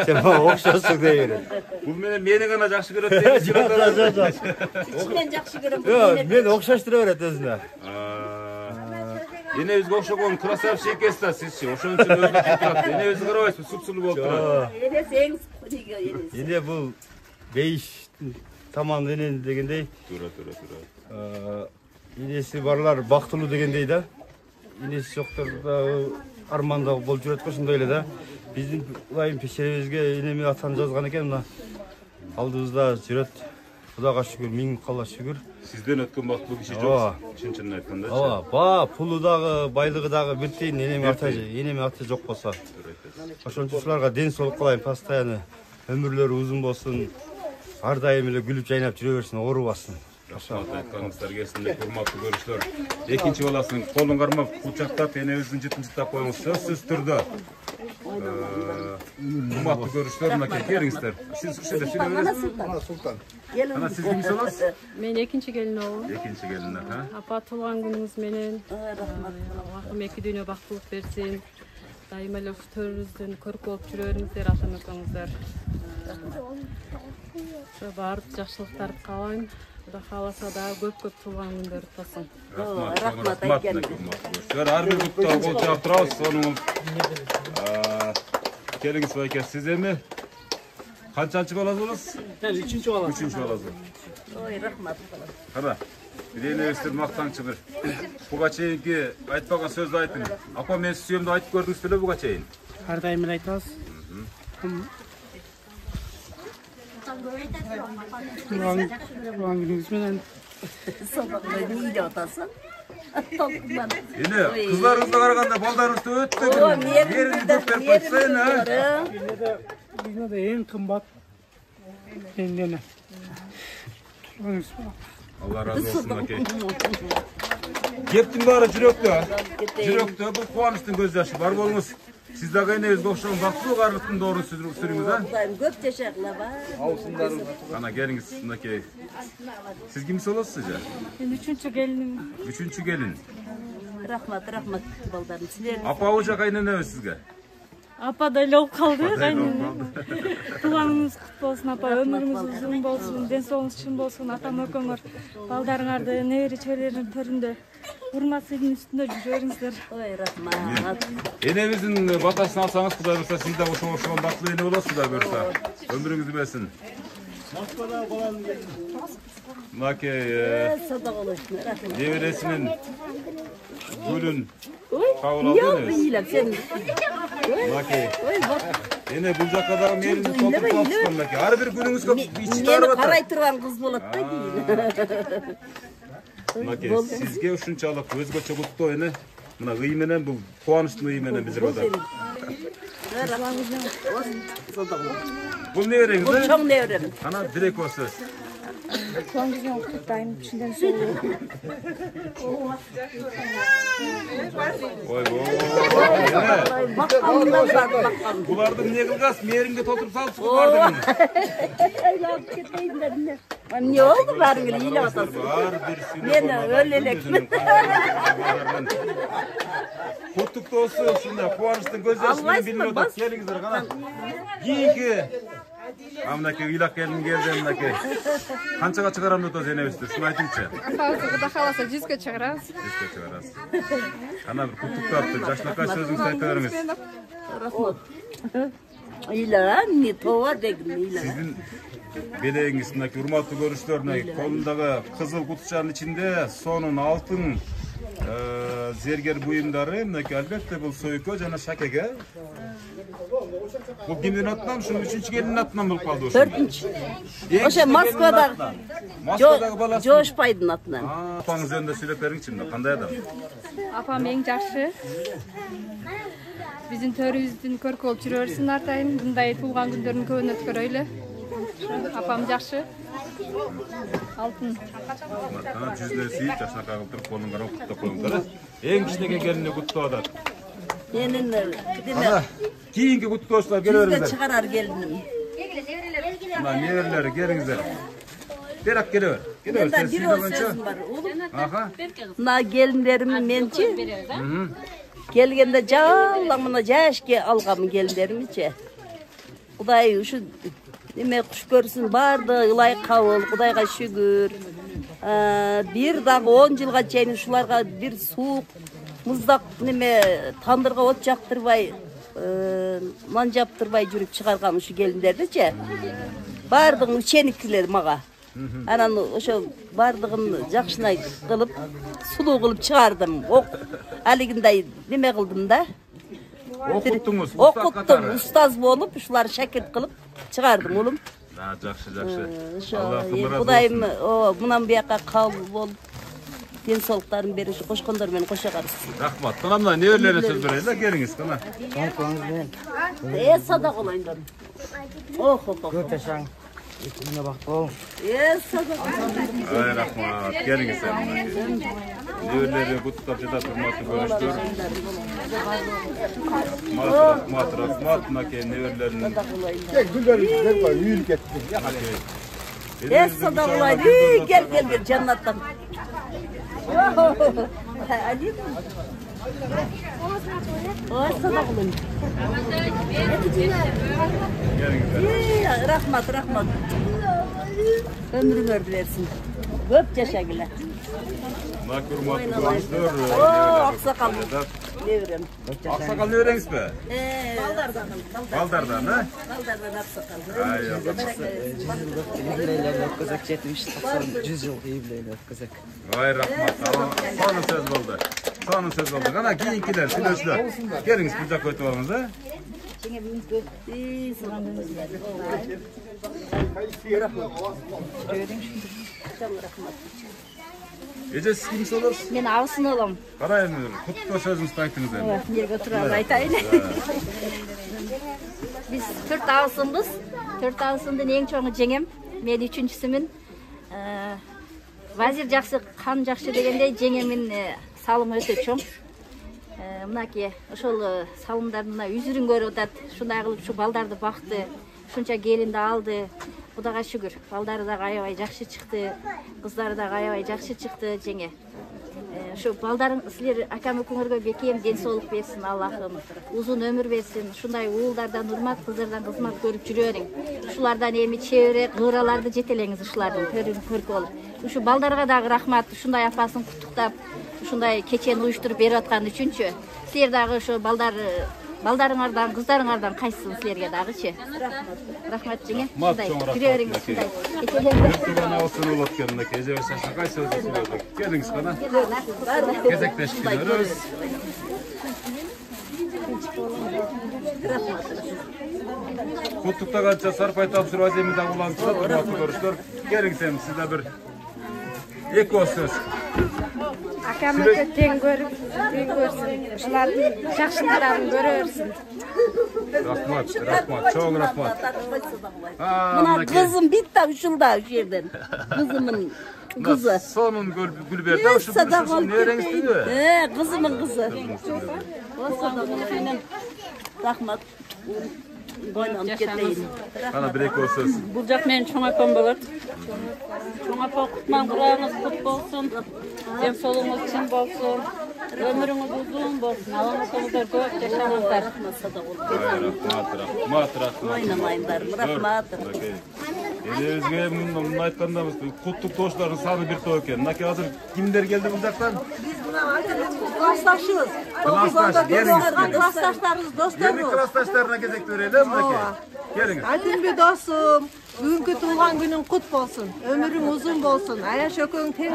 [SPEAKER 12] Sen okşarsın diye verin.
[SPEAKER 1] Bu beni gana jakşı görüp deyip.
[SPEAKER 3] İçinden jakşı görüp.
[SPEAKER 12] Yok, ben okşaştırı öğret özüne.
[SPEAKER 1] Yine özgü okşakon krasavşi ekesler sizçi. Oşun için özgü tutturat. Yine özgü karabayız, supsulu bol turat.
[SPEAKER 12] Yine bu beyiş tamam degендей.
[SPEAKER 1] Tura.
[SPEAKER 12] İnesi varlar baktılı degендей da. İnesi yoktur da armanda bol жүрөт го ошондой эле да. Биздин ылайым пешеребизге энеме атаны жазган экен, мына алдыбызда жүрөт. Кудайга шүгүр, миң калла шүгүр.
[SPEAKER 1] Сизден өткөн бактылуу киши жок. Чын айтканда.
[SPEAKER 12] Ооба, пулу дагы, байлыгы дагы бир тиын энеме аты жок болсо. Ошон үчүн ушуларга ден соолук кылайын, постоянно өмүрлөрү узун болсун. Ар дайым эле күлүп жайнап жүрө берсин, оорубасын.
[SPEAKER 1] Рахмат айтканыңыздар келсин, урматтуу көрүүчүлөр. Экинчи баласын колун кармап, кучактап, энебиздин жытын-жыттап коюңуз. Сөзсүз түрдө. Урматтуу көрүүчүлөр, мынакей келиңиздер. Сиз ушерде сүйлөбүңүз.
[SPEAKER 12] Султан.
[SPEAKER 1] Ana siz kimsiz olasiz?
[SPEAKER 9] Men экинчи келин болом.
[SPEAKER 1] Экинчи келин,
[SPEAKER 9] Апа туулган күнүңүз менен. Аллахым эки дүйнө бактылык берсин.
[SPEAKER 13] Дайыма эле ушу төрүбүздүн көркү болуп жүрө бериңиздер, ата-энеңиздер. Ошо баардык жакшылыктарды каалайм. Кудай кааласа дагы көп туулган күндөрү болсун.
[SPEAKER 1] Рахмат айткан. Ар бир куттоо кол чаап турабыз. Сонун келиңиз байке. Сиз эми канчанчы болосуңуз?
[SPEAKER 14] Мен 3-чү болом.
[SPEAKER 1] 3-чү болосуз.
[SPEAKER 6] Ой, рахмат.
[SPEAKER 1] Кара. Биренебиздер мактанчы бир. Буга чейинки айтпаган сөздү айтың. Апа мен сүйөм деп айтып көрдүңүз беле буга чейин?
[SPEAKER 14] Ар дайым эле айтабыз. Туган күнүңүз менен
[SPEAKER 6] Собакаларды үйдө атасың.
[SPEAKER 1] Эне кыздарыңызга караганда балдарыңызды өтө бериңиз көп берип койсойн,
[SPEAKER 14] Дүйнөдө эң кымбат эмне?
[SPEAKER 1] Алла разы болсун аке. Кептин баары жүрөктө. Жүрөктө бул кубанычтын көз жашы бар болуңуз. Сиз дагы энебизге окшогон бактылуу карлыктын доорун сүрүңүз,
[SPEAKER 6] Көп жашагыла
[SPEAKER 1] Ана келиңиз, мынакей. Сиз кимси болосуз же?
[SPEAKER 13] Мен 3-чү келиним.
[SPEAKER 1] 3-чү келин.
[SPEAKER 6] Рахмат балдарым силер.
[SPEAKER 1] Апа ужа кайненебиз сизге.
[SPEAKER 13] Апа да эле болуп калды, кайнене. Туулганыңыз кут болсун, апа. Өмүрүңүз узун болсун, ден соолугуңуз чын болсун. Атам-экөөңөр балдарыңарды небери чеберелердин төрүндө урмат сыйдын үстүндө жүрө бериңиздер.
[SPEAKER 6] Ой, рахмат.
[SPEAKER 1] Энебиздин батасын алсаңыз, Кудай буюрса, сиз да ошого окшогон бактылуу эне болосуз, Кудай буюрса. Өмүрүңүз берсин.
[SPEAKER 14] Москвада баланы
[SPEAKER 1] Макей небересинин гүлүн кабыл алды. Макей. Эне бул жакка дагы мени толтуруп алышкан макей. Ар бир күнүңүзгө ичи тарып атат.
[SPEAKER 6] Карай турган кыз болот да кийин.
[SPEAKER 1] Макей, сизге ушунчалык өзгөчө куттоо эне. Мына ый менен бул кубанычтын ый менен биздер атат. Бул небереңиз?
[SPEAKER 6] Бул чоң неберем.
[SPEAKER 1] Ана дирек сөз.
[SPEAKER 13] Туган куттайм, чындан соолуу.
[SPEAKER 1] Ойбой. Буларды эмне кылгас? Мээримге толтуруп салыпсыз бардыгын.
[SPEAKER 6] Айлап кетейин дедим. Эмне болду? Баарын эле ыйлап атасың. Мен өлө элекмин.
[SPEAKER 1] Куттуктоосу ушундай кубанычтын көз жашын билип атат. Келиңиздер кана. Кийинки Амнакей ыйлап келдим мынакей. Канчага чыгарамын деп энебизди, шуну айтыңчы.
[SPEAKER 13] Кудай кааласа 100га чыгарабыз.
[SPEAKER 1] 100га чыгарасыз. Ана бир куттуктап жашнакай сөзүңүздү айта бериңиз.
[SPEAKER 6] Рахмат. Ыйла, не тоо дегим ыйла.
[SPEAKER 1] Сиздин белегиңиз мынакей урматтуу көрүүчүлөр, колундагы кызыл кутчанын ичинде сонун алтын зергер буюмдары, мынакей албетте бул Союкко жана Шакеге. Бул кимдин атынан, ушул 3-чү келиндин атынан болуп калды ошо.
[SPEAKER 6] 4-чү. Ошо Москвадагы
[SPEAKER 1] баласы.
[SPEAKER 6] Жошпайдын атынан.
[SPEAKER 1] Апаңыз жөнүндө сүйлөп бериңчи, кандай адам?
[SPEAKER 13] Апам эң жакшы. Биздин төрүбүздүн көркү болуп жүрө берсин артайын. Мындай туулган күндөрүн көбүн өткөрөйлү. Апам жакшы. Алтын.
[SPEAKER 1] Ана жүзүнө сүйүп, жашнакай кылып туруп колун карап куттап коюңдар. Эң кичинекей келине куттап атат.
[SPEAKER 6] Менин
[SPEAKER 1] Кийинки куттоочулар келе бериңиздер.
[SPEAKER 6] Чыгарар келдим.
[SPEAKER 1] Мына неберелери келиңиздер. Берак келе бер. Келе бер. Сен сүйлөгөнчө. Аха.
[SPEAKER 6] Мына келиндерим менчи. Келгенде жалаң мына жашке алгам келиндеримчи. Кудай ушу неме куш көрсүн, барды ылай кабыл, Кудайга шүгүр. Бир дагы 10 жылга чейин ушуларга бир суук, муздак неме тандырга от жактырбай, нан жаптырбай жүрүп чыгарган ушу келиндердичи. Бардыгын учениктилер мага. Анан ошо бардыгын жакшынай кылып, сулуу кылып чыгардым. Алигиндай неме кылдым да.
[SPEAKER 1] Окуттуңуз,
[SPEAKER 6] окуттум, устаз болуп, ушулар шакирт кылып чыгардым улум.
[SPEAKER 1] Жакшы, жакшы.
[SPEAKER 6] Кудайым мынан бияка кабыл болуп, ден соолуктарын берип, кошкондор менен кошо карыссын.
[SPEAKER 1] Рахмат. Кана мына неберелерине сөз берейин да, келиңиз кана.
[SPEAKER 6] Садак болоңдор.
[SPEAKER 14] Көп жашаң. Эне бакыт бол.
[SPEAKER 6] Садак.
[SPEAKER 1] Ай, рахмат. Келиңиз. Неберелери куттап жатат, урматтуу көрүүчүлөр. Рахмат, мынакей неберелерин.
[SPEAKER 2] Гүлдөрүңүз кой, үйүлүп кетти.
[SPEAKER 6] Садак болоңду. Кел, жаннаттан. Ой, садағылым. Рахмат, рахмат. Ömrüңөр bilersin. Көп жашагыла. Аксакал. Неврем.
[SPEAKER 1] Аксакал невреңиз бе?
[SPEAKER 6] Балдардан.
[SPEAKER 1] Балдардан, а?
[SPEAKER 6] Балдардан аксакал.
[SPEAKER 15] Юбилейлерді өткізек, 70-90-100 жыл юбилейлерді өткізек.
[SPEAKER 1] Ой, рахмат. Соны сөз болды. Соны сөз болды. Ғана кейінкілер, сүйлөшілер. Келіңіз, бұл жаққа өтіп алыңыз, а? Эже сіз кімсіз оларсыз?
[SPEAKER 6] Мен аусын олам.
[SPEAKER 1] Қарай енді, құтты сөзіңізді айтыңыз енді.
[SPEAKER 6] Нерге тұрады айтайын. Біз 4 ауысынбыз. 4 ауысындың ең чоңы жеңем. Мен 3-сімін. Вазир жақсы, қан жақсы дегендей жеңемін салым өте чоң. Мынаки ошол салымдардын үзүрүн көрүп атат. Шундай кылып ушу балдарды бакты. Шунча келинди алды. Кудайга шүгүр. Балдары да аябай жакшы чыкты. Кыздары да аябай жакшы чыкты жеңе. Şu baldarın sizler akam öküңөргө бекем ден соолук берсин Аллахым. Узун өмүр берсин. Ушундай уулдардан урмат, кыздардан кызмат көрүп жүрө бериң. Ушулардан эми чебире кыыраларды жетелеңиз ушулардын көркү болуп. Ушу балдарга дагы рахмат. Ушундай апасын куттуктап, ушундай кечени уюштуруп берип аткан үчүнчү. Силер дагы ушу балдарыңардан, кыздарыңардан кайсысын силерге дагычы. Рахмат жеңе. Ушундай жүрө бериңиз ушундай.
[SPEAKER 1] Ертегана olsun ol atkeninde gece ve saçakay sözü söylüyorduk. Geliniz bana. Gezekleşik gidiyoruz. Kutlukta kança sarpay tapsır vaziyemi de kullantıda durmakta görüşler. Gelin sen sizde bir iki o söz.
[SPEAKER 16] Akamı teң көрүп, көрсүн. Ушулардын жакшылыктарын көрө берсин.
[SPEAKER 1] Rahmat, çok rahmat.
[SPEAKER 6] Mına kızım bitti uşulda şu yerden. Kızımın kızı.
[SPEAKER 1] Sonun Gülber'de şu kızın ne renk istiyor?
[SPEAKER 6] Kızımın kızı. Rahmat. Boynum keteyim.
[SPEAKER 1] Bana bir ek o söz.
[SPEAKER 3] Бұл жақ менің чоң апам болады. Чоң апа құтман құрағыңыз құт болсын. Дем солыңыз чын болсын. Өміріңіз ұзын болсын. Аллам оқыңыздар көп жашаңыздар.
[SPEAKER 1] Rahmat.
[SPEAKER 6] Ойнамайындар, рахмат.
[SPEAKER 1] Elevizge bunu aytқанда құттық тоғыштардың саны бір тоқ екен. Мынаки азыр кимдер келді бұл жақтан?
[SPEAKER 6] Классташыбыз.
[SPEAKER 1] Классташтарыбыз, достарыбыз. Классташтарына кезек берели, мынаки. Келиңиz.
[SPEAKER 17] Алтынбек досым, бүгүнкү туулган күнүң кут болсун. Өмүрүң узун болсун. Аяш экөөң тең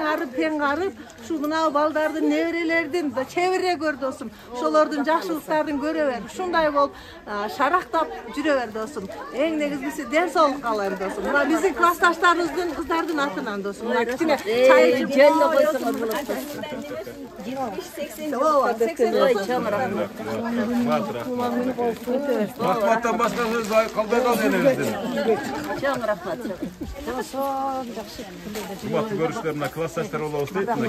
[SPEAKER 17] арып, ушу мына балдардын, неберелердин чебире көр досум. Ошолордун жакшылыктарын көрө бер. Ушундай болуп, шарактап жүрө бер досум. Эң негизгиси ден соолук каалайм досум. Мына биздин классташтарыбыздын кыздардын атынан досум. Мына кичине чай ичип жөнүнө койсоңор болот.
[SPEAKER 6] 80.
[SPEAKER 1] Rahmattan başka söz kalbay kaldı elimizden.
[SPEAKER 6] Çok rahmat.
[SPEAKER 1] Cumhuriyet görüşlerine klassaşlar ola olsun değil mi?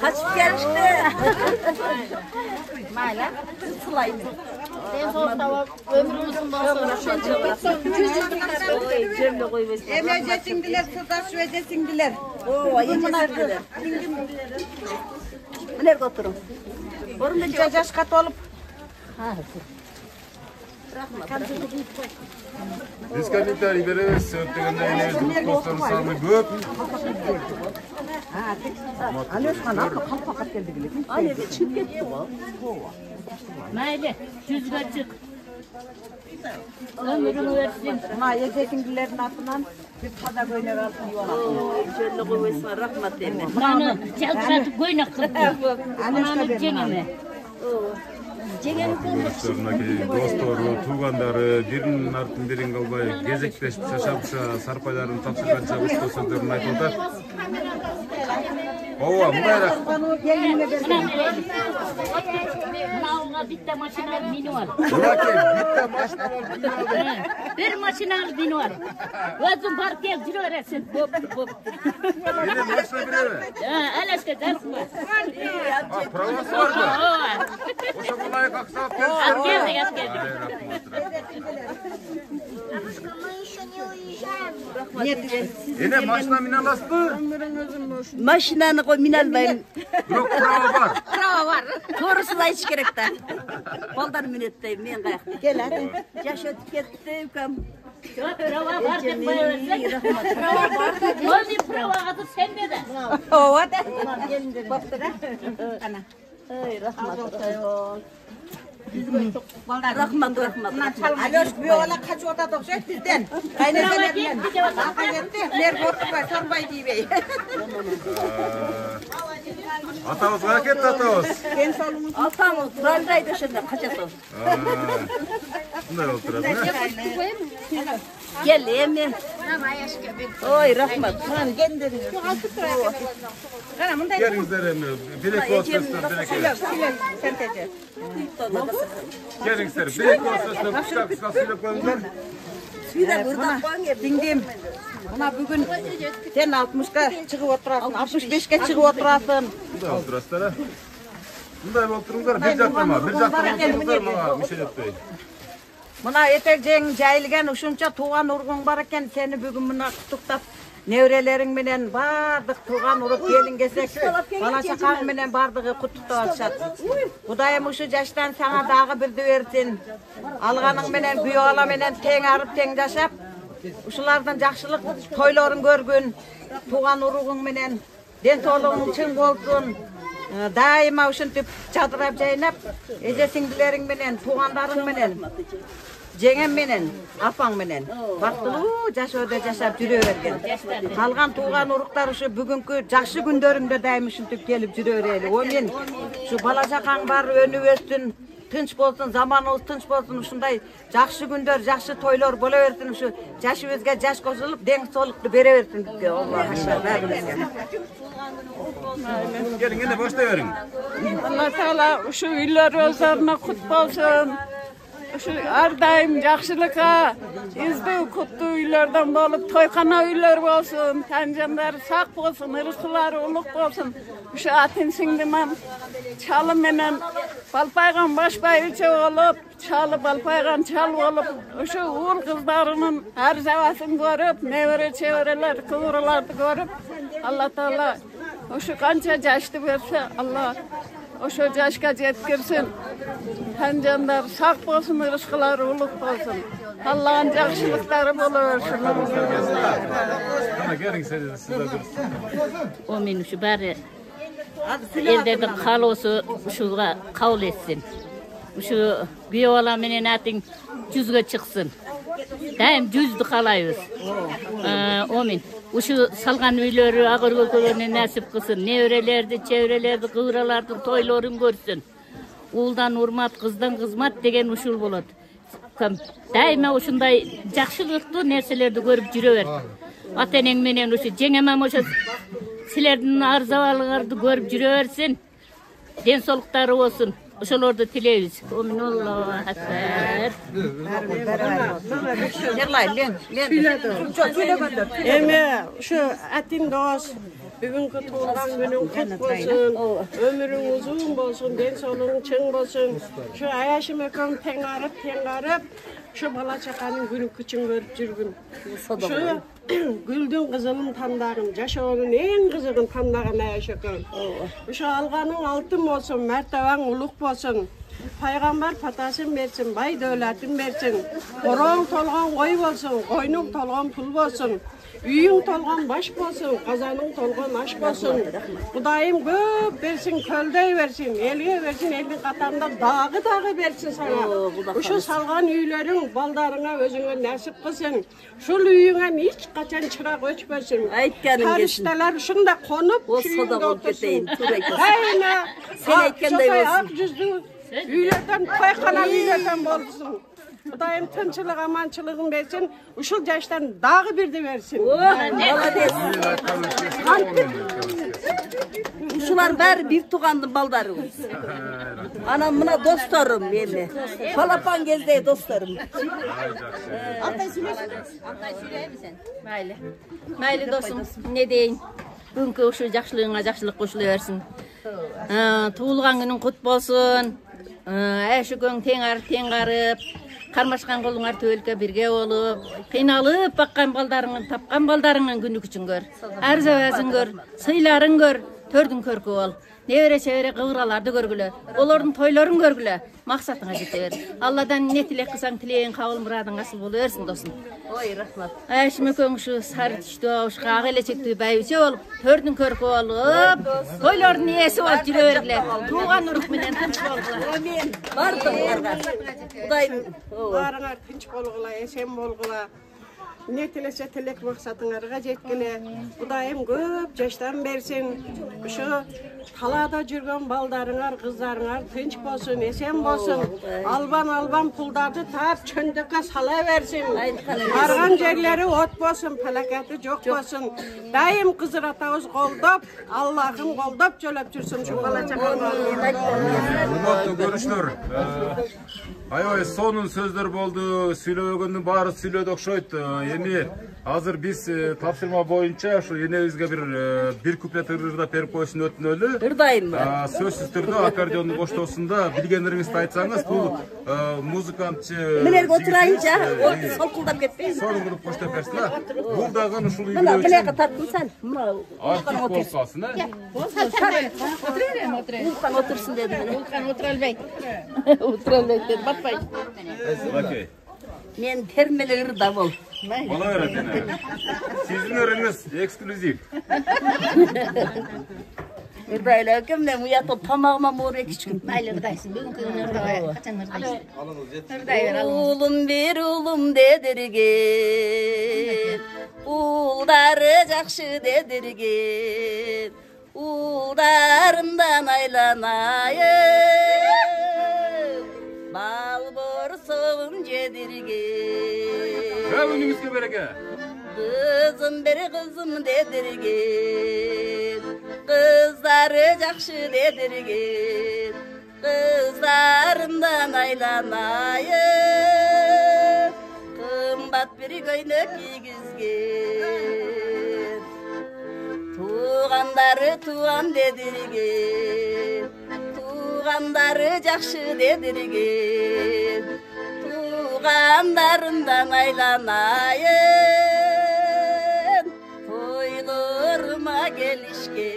[SPEAKER 6] Kaçıp gelişti. Mayla, sılaydı. En son tavuk ömrümüzün basın. Cemle koyuyorsun.
[SPEAKER 17] Emecesindiler, sırdaş vejesindiler.
[SPEAKER 6] Oo, yemesindiler. Nerede oturun?
[SPEAKER 17] Orada caş kat olup.
[SPEAKER 1] Biz kendikleri veririz, söylediğinde elimizde dostların sağlığı göp.
[SPEAKER 17] Alıyorsan ama kalpak geldi bile.
[SPEAKER 6] Anne çık gitti bu.
[SPEAKER 3] Mayli, yüzüge çık. Ömrünü versin.
[SPEAKER 17] Ma yejesindilerin atından bir tada göğner altın yuvarlak.
[SPEAKER 6] Şöyle koyuyorsun, rahmat deme.
[SPEAKER 3] Buranı çalçatıp koynak kıldı. Buranı cengeme.
[SPEAKER 1] Görüşlerindeki dostları, tuğanları, birinin артын birinin kalbay, gezekleşip şaşapşa, sarpayların tapşırgança usta sözlerini aytıldı. Ova, mındayrak.
[SPEAKER 3] Mınavga bitta maşinalı bini var.
[SPEAKER 1] Buradaki bitta maşinalı bini var.
[SPEAKER 3] Bir maşinalı bini var. Özün barıp gel, жүрө бересин. Hop.
[SPEAKER 1] Yine maşina biri mi?
[SPEAKER 3] Әләшке дәрсі бар.
[SPEAKER 1] Pravası var mı? Oşa kolay kalksa
[SPEAKER 3] Geldi.
[SPEAKER 1] Rahmat.
[SPEAKER 18] Бабушка, мы еще не уезжаем.
[SPEAKER 1] Ene maşına mine alasızbı?
[SPEAKER 19] Машинаны ғой мен албайм.
[SPEAKER 1] Бирок права бар.
[SPEAKER 19] Права бар. To'g'risini aytish kerak da. Balдар minutdayım men qayaqda. Kel hadi. Yaş ötüp ketdi ukam.
[SPEAKER 6] Prava var deb qo'yaversak. Prava var. O'zi pravaga sen dedi.
[SPEAKER 19] Ova da. Bo'pti-da. Ana. Ey rahmat. Rahmat, rahmat. Alosh bu yo'la qochib o'tadi o'xshaydi bizdan. Qaynasalardan. Qaynasalardan. Ner bo'tibay, sorbay deybey.
[SPEAKER 1] Atamız var ketdi atamız.
[SPEAKER 19] Ken solumuz. Atamız turaldaydi o'shanda qachasi.
[SPEAKER 1] Bunday o'tiradi.
[SPEAKER 19] Gel emin. Oy rahmat. Mana kendini. Qara bunday.
[SPEAKER 1] Gelingizler emin. Bilek olsun, bilek.
[SPEAKER 19] Sertece.
[SPEAKER 1] Gelingizler, bilek olsun, kısa söylep koyunlar.
[SPEAKER 19] Suyda burada qo'ying, dingdim. Mana bugun sen 60ga chiqib o'tirasan, 65ga chiqib o'tirasan.
[SPEAKER 1] Bunday o'tirasizlar. Bunday o'tiringlar, bir jaqtama o'tiringlar, mana misal etmey.
[SPEAKER 19] Mana etek jeng jayilgan ushuncha tuğan urgun bar ekan, seni bugun mana qutuqtab nevrelerin menen bardık tuğan urup gelin kesek, bala çaqaң menen bardığı qutuqtab atışat. Kudayım uşu yaştan sana dağı birdi versin. Alğanın menen büyüğala menen teң arıp teң yaşap, uşulardan jakşılık toyların görgün, tuğan urugun menen densoğluğun çın bolsun. Daima uşuntip çadırap jaynap, eje singdilerin menen, tuğanların menen. Jengem menen, apang menen. Baktılуу jaşöödө jашап жүрө берген. Калган тууган уруктар ушу бүгүнкү жакшы күндөрүңдө дайым ушинтип келип жүрө берели. О мен ушу бала чакаң бар, өнүп өссүн, тынч болсун, заманыбыз тынч болсун, ушундай жакшы күндөр, жакшы тойлор боло берсин, ушу жашыбызга жаш кошулуп, дең соолукту бере берсин деп Аллах баарыбызга.
[SPEAKER 1] Gelin yine başlayıverin.
[SPEAKER 20] Allah Taala uşu uylar özlerine kut bolsun. Şu her daim yaxşılığa, izdiğ kutlu uylardan bolup toyxana uylar bolsun, tanjanlar sağ bolsun, ırıskıları uluk bolsun. Şu atin singlimam çalı menen balpaygan başbayıcı olup, çalı balpaygan çal olup, şu uğur kızlarının her zavasını görüp, nevere çevreler, kıvırılardı görüp, Allah Taala şu kança yaşlı verse Allah Oşo yaşka jetkirsin. Tanjanlar sağ bolsun, ırıskıları uluk bolsun. Allah'ın jakşılıkları bolaversin.
[SPEAKER 1] Gelin sizler.
[SPEAKER 6] O men şu bari ellerden kaloosu şuga kabul etsin. Şu güyola menen ating 100'ge çıksın. Daim 100'dü kalayız. O men. Uşu salgan üylörü ağır gökölörüne nasip kılsın. Nevrelerdi, çevrelerdi, kıvralardı, toyların görsün. Uğuldan urmat, kızdan kızmat degen uşul болады. Daima uşunday jakşılıklı nerselerdi görüp жүрөбер. Ата-энең менен uşu жеңемем ошо силердин арзабалыңарды көрүп жүрө берсин. Den sooluктары болсун. Ошолорду тилейбиз. Аллаху акбар.
[SPEAKER 20] Эме ушу атин дос бүгүнкү туулган күнүң кут болсун. Өмүрүң узун болсун, ден соолугуң чың болсун. Ушу Аяшым экөөң тең арып, ушу бала чаканын күнү күчүн көрүп жүргүн. Ушу гүлдүн кызылын тандагын, жашоонун эң кызыгын тандаган Аяш экөөң. Ушу алганың алтын болсун, мартабаң улук болсун. Пайгамбар патасын берсин, бай дөөлатын берсин. Короң толгон кой болсун, койнуң толгон пул болсун. Үйүң толгон баш болсун, казаның толгон аш болсун. Кудайым көп берсин, көлдөй берсин, элге берсин, элдин катарында дагы берсин сага. Ушу салган үйлөрүң балдарыңа өзүңө насип кылсын. Ушул үйүңөн эч качан чырак өчпөсүн.
[SPEAKER 19] Айтканың келсин.
[SPEAKER 20] Фаришталар ушунда конуп,
[SPEAKER 19] үйүңдө отурсун.
[SPEAKER 20] Айна,
[SPEAKER 19] Сен айткандай болсун.
[SPEAKER 20] Ак жүздүү үйлөрдөн, тойкана үйлөрдөн болсун. Kudayım tınçılık, amançılığın versin, uşul yaştan dağı birdi versin.
[SPEAKER 19] Молодец. Uşular bari bir tuğandı baldarımız. Anam buna dostlarım meni. Palapan gezde dostlarım.
[SPEAKER 6] Altay söyleyeyim misin? Mayli dostum, ne deyin? Бүгүнкү ушул жакшылыгыңа жакшылык кошуло берсин. Туулган күнүң кут болсун.
[SPEAKER 21] Әшікөң тең арып, қармашқан қолыңар төлке бірге олып, қиналып баққан балдарыңын, тапқан балдарыңын күні күчін көр. Әрзәуәзін көр, сыйларын көр, төрдің көркі ол. Невере шевере қығыраларды көргілі, олардың тойларын көргілі, мақсатыңа жете бер. Алладан не тілек қысаң тілейін қабыл мұрадың асыл болу өрсін досын.
[SPEAKER 3] Ой, рахмат.
[SPEAKER 21] Әшіме көңші сары түшті ауышқа ағелечекті бәйбіше олып, төрдің көркі олып, тойлардың есі олып жүре бергілі. Туған ұрық менен тынш болғыла.
[SPEAKER 3] Амин. Бардым оларға. Құдайым.
[SPEAKER 20] Барыңар тынш болғыла, есен болғыла. Не тілесе тілек мақсатыңарға жеткілі. Құдайым көп жаштан берсін. Ұшы қалада жүрген балдарыңар, қыздарыңар тынш болсын, есен болсын. Албан пұлдарды тап чөндікке сала берсін. Барған жерлері от болсын, пәләкәті жоқ болсын. Дайым қызыр атауыз қолдап, Аллахым қолдап жөліп жүрсін. Şu бала
[SPEAKER 1] Құрметті көрушілер, аябай сонун сөздөр болду, сүйлөгөндүн баары сүйлөдү окшойт. Эми азыр биз тапшырма боюнча ушу энебизге бир куплет ырдап берип коюшун өтүнөлү.
[SPEAKER 3] Ырдайм.
[SPEAKER 1] Сөзсүз түрдө аккордеондун коштоосунда билгендериңизди айтсаңыз, бул музыкантчы
[SPEAKER 3] Милерге отурайынча, солкулдап кетпейин.
[SPEAKER 1] Сонун кылып коштоп берсин. Бул дагы ушул
[SPEAKER 3] Мына билеге тартынсан.
[SPEAKER 1] Артик болуп калсын,
[SPEAKER 3] Улкан отырсын дедим.
[SPEAKER 21] Улкан отура албайт.
[SPEAKER 3] Отура албайт дедим. Батпай. Мен термеле ырда бол.
[SPEAKER 1] Бола берет эне. Сиздин ырыңыз эксклюзив.
[SPEAKER 3] Ырдайлы кимден уятып тамагыма моор кичкин. Майлы ырдайсың. Бүгүнкү ырдай. Качан ырдайсың? Ырдай бер. Улум бир улум дедирген. Улдары жакшы дедирген. Улдарымдан айланайын. Бал борсоғын жедірген.
[SPEAKER 1] Өніңізге береке.
[SPEAKER 3] Қызым бір қызым дедірген. Қыздары жақшы дедірген. Қыздарымдан айланайын. Қымбат бір көйнек кигізген. Туғандары туған дедірген. Туғандары жақшы дедірген. Туғандарымдан айланайын. Тойларыма келішкен.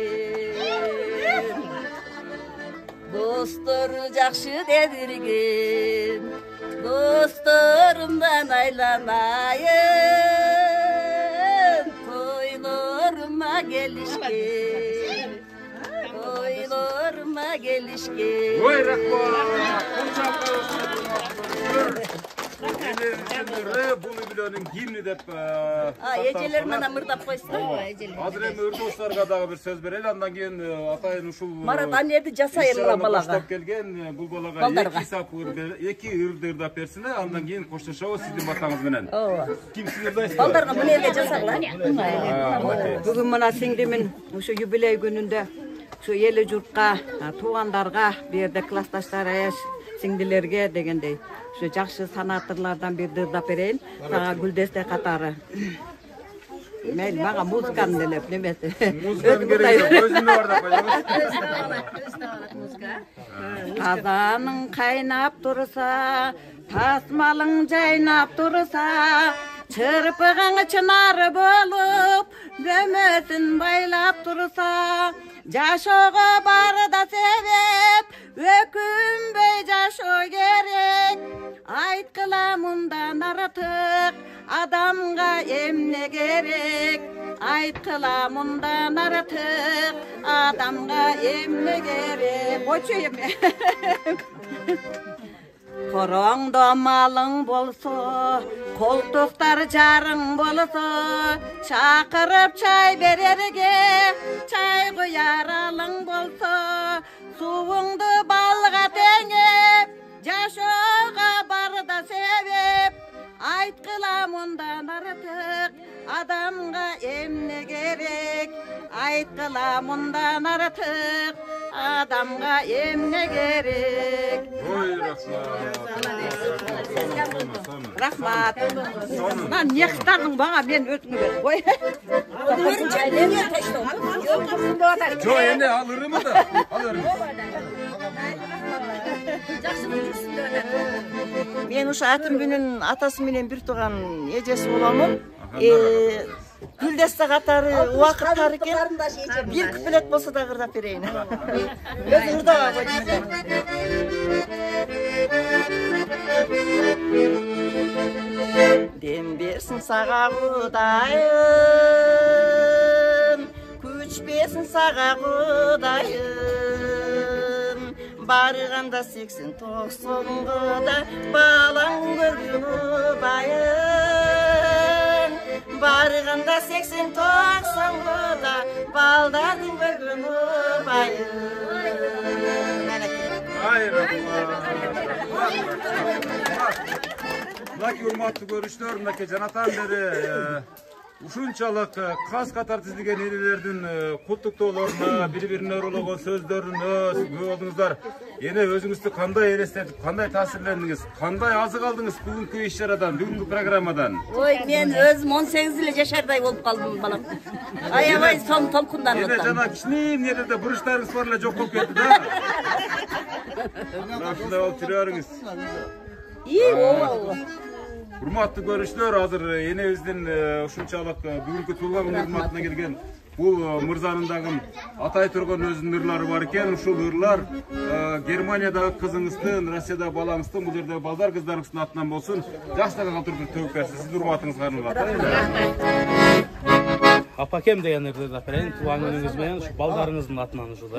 [SPEAKER 3] Достары жақшы дедірген. Dostlarımdan aylanayın. Toylarıma gelişkin. Toylarıma gelişkin.
[SPEAKER 1] Oy rahmat. Bunu bilenin gimni dep.
[SPEAKER 3] Eceler bana mırdap koysun.
[SPEAKER 1] Hazır hem ırdoşlarga dagı bir söz bereli, andan keyin atayın uşul
[SPEAKER 3] Marat annedi jasayırlar balaga.
[SPEAKER 1] Koştop kelgen bu balaga iki ırdap bersine, andan keyin koştoşabız sizin batağınız menen. Kim sınırdayız?
[SPEAKER 3] Baldarga bunu elde jasarlar.
[SPEAKER 19] Bugün mana singdimin şu jubiley gününde şu yeli jurtqa, tuğandarga, bir yerde klastaşlara, singdilerge degendey. Şu жақсы санаторлардан bir ырдап берейин. Сага Гүлдесте катары. Мен мага музыканы делеп немесе.
[SPEAKER 1] Музыканы керек, өзүнө бар да коёбуз.
[SPEAKER 19] Казаның кайнап турса, тасмалың жайнап турса, чырпыгың чынары болуп, бөмөсүн байлап турса, жашоого барда себеп, өкүнбөй жашоо керек. Айткыла мындан артык, адамга эмне керек? Айткыла мындан артык, адамга эмне керек? Койчу эме. Короңдо малың болсо, колтуктар жарың болсо, чакырып чай берерге, чай куяр алың болсо, суыңды балга теңеп, жашоого барда себеп. Айткыла мындан артык, адамга эмне керек? Айткыла мындан артык, адамга эмне керек?
[SPEAKER 1] Ой, рахмат.
[SPEAKER 19] Рахмат. Мен не кытардың бага, мен өтүңө бер. Ой.
[SPEAKER 1] Жо, эне ал ырымы да. Ал ырымы.
[SPEAKER 19] Мен ошо атым менен атасы менен бир тууган эжеси боламын. Гүлдеста катары убакыттар экен. Бир куплет болсо да кырдап берейин. Өзү ырдап койдум. Дем берсин сага Кудайым, күч берсин сага Кудайым. Барганда 80-90-да балаң көргөн байым. Барганда 80-90-да балдардын көргөн байым.
[SPEAKER 1] Мынакей урматтуу көрүүчүлөр, мынакей жанатан бери ушунчалык кас катар тизилген элелердин куттуктоолоруна, бири-бирине урологон сөздөрүнө күбө болдуңуздар. Эне өзүңүздү кандай элестетип, кандай таасирлендиңиз, кандай азык алдыңыз бүгүнкү иш-чарадан, бүгүнкү программадан?
[SPEAKER 3] Ой, мен өзүм 18 эле жашардай болуп калдым балам. Аябай толкунданып
[SPEAKER 1] атам. Эне жана кичинем нерде буручтарыңыз бар эле жок болуп кетти да. Мына ушундай болуп жүрө бериңиз. Урматтуу көрүүчүлөр, азыр энебиздин ушунчалык бүгүнкү туулган күнү урматына келген бул мырзанын дагы атай турган өзүнүн ырлары бар экен. Ушул ырлар Германиядагы кызыңыздын, Россиядагы балаңыздын, бул жердеги балдар кыздарыңыздын атынан болсун. Жакшылыкка калтырып төгүп берсин. Сиздин урматыңызга арналат.
[SPEAKER 14] Апакем деген ырларды берейин, туулган күнүңүз менен ушу балдарыңыздын атынан ушул.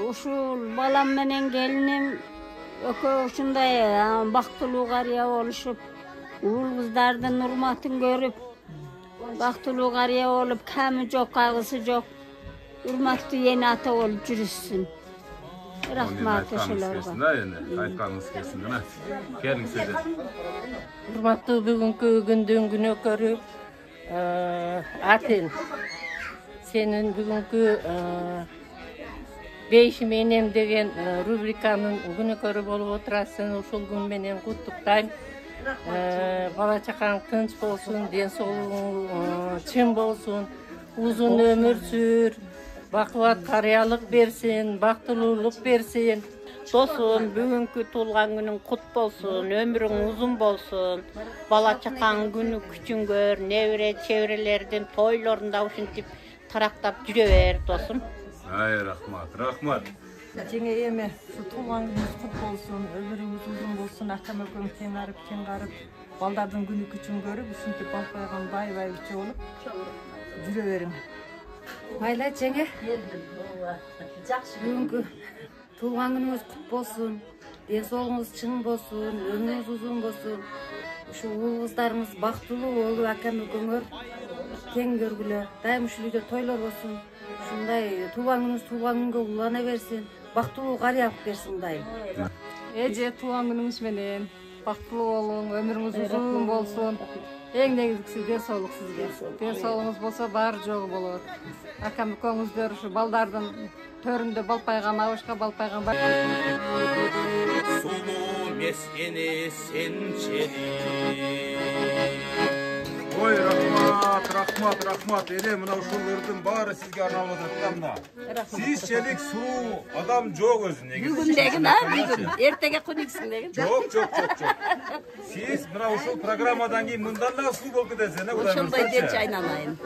[SPEAKER 6] Ушул балам менен келиним экөө ушундай бактылуу карыя болушуп, уул кыздардын урматын көрүп, бактылуу карыя болуп, ками жок, кайгысы жок, урматтуу эне ата болуп жүрүшсүн. Рахмат ошолорго.
[SPEAKER 1] Айтканыңыз келсин, мына. Келиңиз сиз.
[SPEAKER 7] Урматтуу бүгүнкү күндүн күнөөкөрү Атын. Сенин бүгүнкү Бейшим энем деген рубриканын күнөөкөрү болуп отурасың. Ушул күн менен куттуктайм. Бала чакаң тынч болсун, ден соолугуң чын болсун, узун өмүр сүр, бакубат карыялык берсин, бактылуулук берсин. Досум, бүгүнкү туулган күнүң кут болсун, өмүрүң узун болсун, бала чакаң күнү күчүн көр, небере чеберелердин тойлорунда ушинтип тарактап жүрө бер, досум.
[SPEAKER 1] Ай, рахмат, рахмат.
[SPEAKER 17] Жеңе эме, туулган күнүңүз кут болсун, өмүрүңүз узун болсун, акам экөөң тең арып, балдардын күнү күчүн көрүп, ушинтип балкайган бай-бай үчө болуп жүрө бериң.
[SPEAKER 4] Майла жеңе. Бүгүнкү туулган күнүңүз кут болсун, ден соолугуңуз чың болсун, өмүрүңүз узун болсун. Ушу уул кыздарыңыз бактылуу болуп, акам экөөңөр тең көргүлө. Дайым ушул үйдө тойлор болсун. Ушундай туулган күнгө улана берсин, бактылуу карый алып берсин дайым.
[SPEAKER 22] Эже, туулган күнүңүз менен бактылуу болуң, өмүрүңүз узун болсун. Эң негизгиси ден соолук сизге. Ден соолугуңуз болсо баары жогу болот. Акам экөөңүздөр ушу балдардын төрүндө балпайган, абышка балпайган.
[SPEAKER 23] Сулуу мескени сенчери.
[SPEAKER 1] Ой, рахмат, рахмат, рахмат. Эне мына ушул ырдын баары сизге арналып атат да мына. Сизчелик сулуу адам жок өзү негизи.
[SPEAKER 3] Бүгүн деген, бүгүн. Эртеге көнүксүн деген.
[SPEAKER 1] Жок. Сиз мына ушул программадан кийин мындан да сулуу болуп кетесиз, эне Кудай
[SPEAKER 3] ошондой дечи айналайын.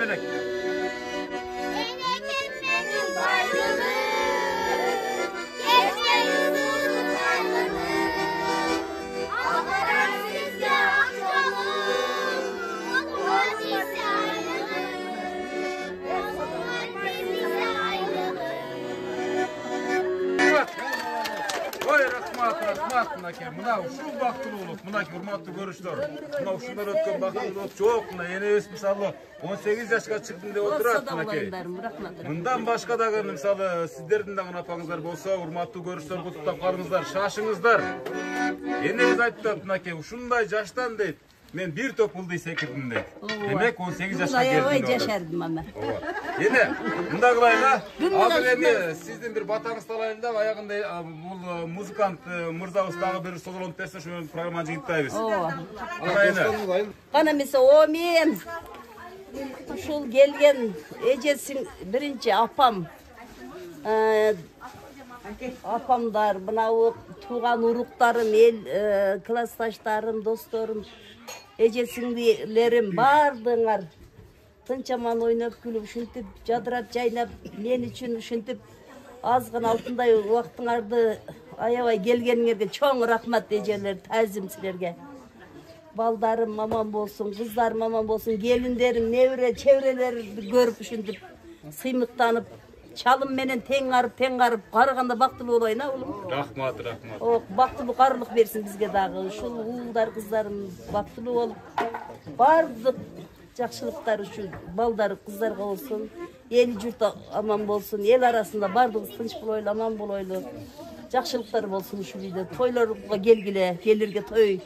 [SPEAKER 1] elek. Rahmat mınake, mına uşul baktılуулuk, mınake hurmatlı görüşler. Mına uşullar ötken baktılуулuk çok, mına enebes misalı 18 yaşka çıktım деп oturat mınake. Mından başka dagы misalı sizlerдің дагы апаңыздар болса, hurmatlı görüşler куттуктап калыңыздар, шашыңыздар. Энебиз айтты мынake ушундай жаштан дейт. Men bir top buldu sekirdim deydi. Demek 18 yaşa geldim.
[SPEAKER 3] Aябай жашардым ана.
[SPEAKER 1] Ene, mında kılayla. Hazır ene sizden bir batağınız talayın da ayağında bu muzikant Mırza Usta'ğı bir sozolontu testi şu programmacı gittayız.
[SPEAKER 3] Bana mesela o men uşul gelgen ejesin birinci apam. Apamlar, mınау туған уруктарым, эл классташтарым, досторум, эжесиңдилерим бардыңар тынчаман ойноп күлүп ушинтип жадырап жайнап мен үчүн ушинтип аз гана алтындай убактыңарды аябай келгениңерге чоң рахмат эжелер, тазим силерге. Балдарым аман болсун, кыздарым аман болсун, келиндерим, небере, чеберелерди көрүп ушинтип сыймыктанып çalım menen teң arıp karaganda baktılуу olayın ha oğlum.
[SPEAKER 1] Rahmat.
[SPEAKER 3] O baktılуу karılık versin bizge dagı. Uşul uğulдар kızlarım baktılуу olup bardык жакшылыктар үчүн балдары кыздарга болсун, эл журт аман болсун, эл арасында бардыгыбыз тынч болойлу, аман болойлу. Жакшылыктар болсун ушул үйдө. Тойлорго келгиле, келерге той.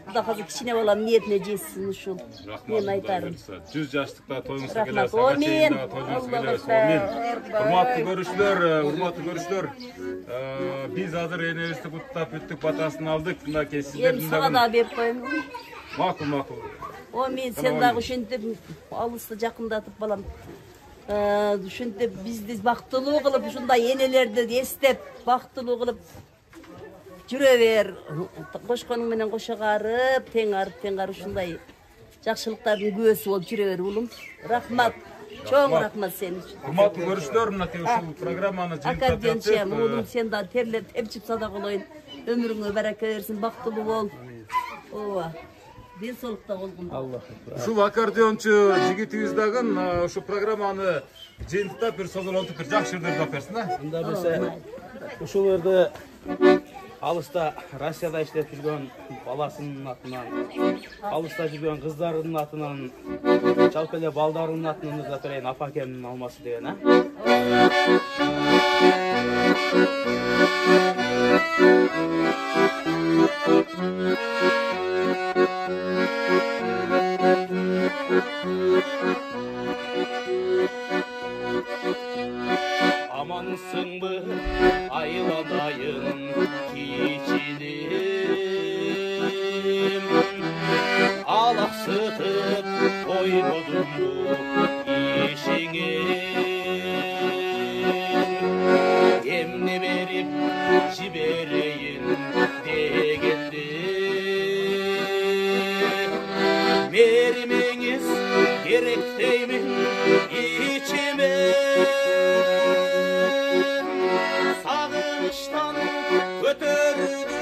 [SPEAKER 3] Куда казыр кичине балам ниетине жетсин ушул. Мен айтарым.
[SPEAKER 1] 100 жаштыкта тойуңузга келесиз. Ага тойуңузга келесиз. Урматтуу көрүүчүлөр, биз азыр энебизди куттап бүттүк, батасын алдык. Мынакей сиздердин
[SPEAKER 3] дагы да берип коеюн.
[SPEAKER 1] Макул.
[SPEAKER 3] О мен сен дагы ушинтип алысты жакындатып балам. Ушинтип бизди бактылуу кылып, ушундай энелерди эстеп, бактылуу кылып жүрө бер. Кошконуң менен кошогарып, тең арып ушундай жакшылыктардын күбөсү болуп жүрө бер улум. Рахмат. Чоң рахмат сен үчүн.
[SPEAKER 1] Урматтуу көрүүчүлөр, мынакей ушул программаны жыйынтап жатып,
[SPEAKER 3] улум сен да терлеп тепчип садак болоюн. Өмүрүңө барака берсин, бактылуу бол. Ооба. Ден соолукта болгун.
[SPEAKER 1] Ушул аккордеончу жигитибиз дагы ушу программаны жыйынтыктап бир созолонтуп бир жакшы жердерди алып берсин, а?
[SPEAKER 14] Мында берсе, ушул жерде алыста Россияда иштеп жүргөн баласынын атынан, алыста жүргөн кыздарынын атынан, жалпы эле балдарынын атынан да берейин, апа акемдин алмасы деген, а? Amansыңбы айланайын кичиним, алаксытып коймодум бу ишиңе, эмне берип жиберейин дегенде меримеңиз керек деймин ичиме. Sağıştan götürdü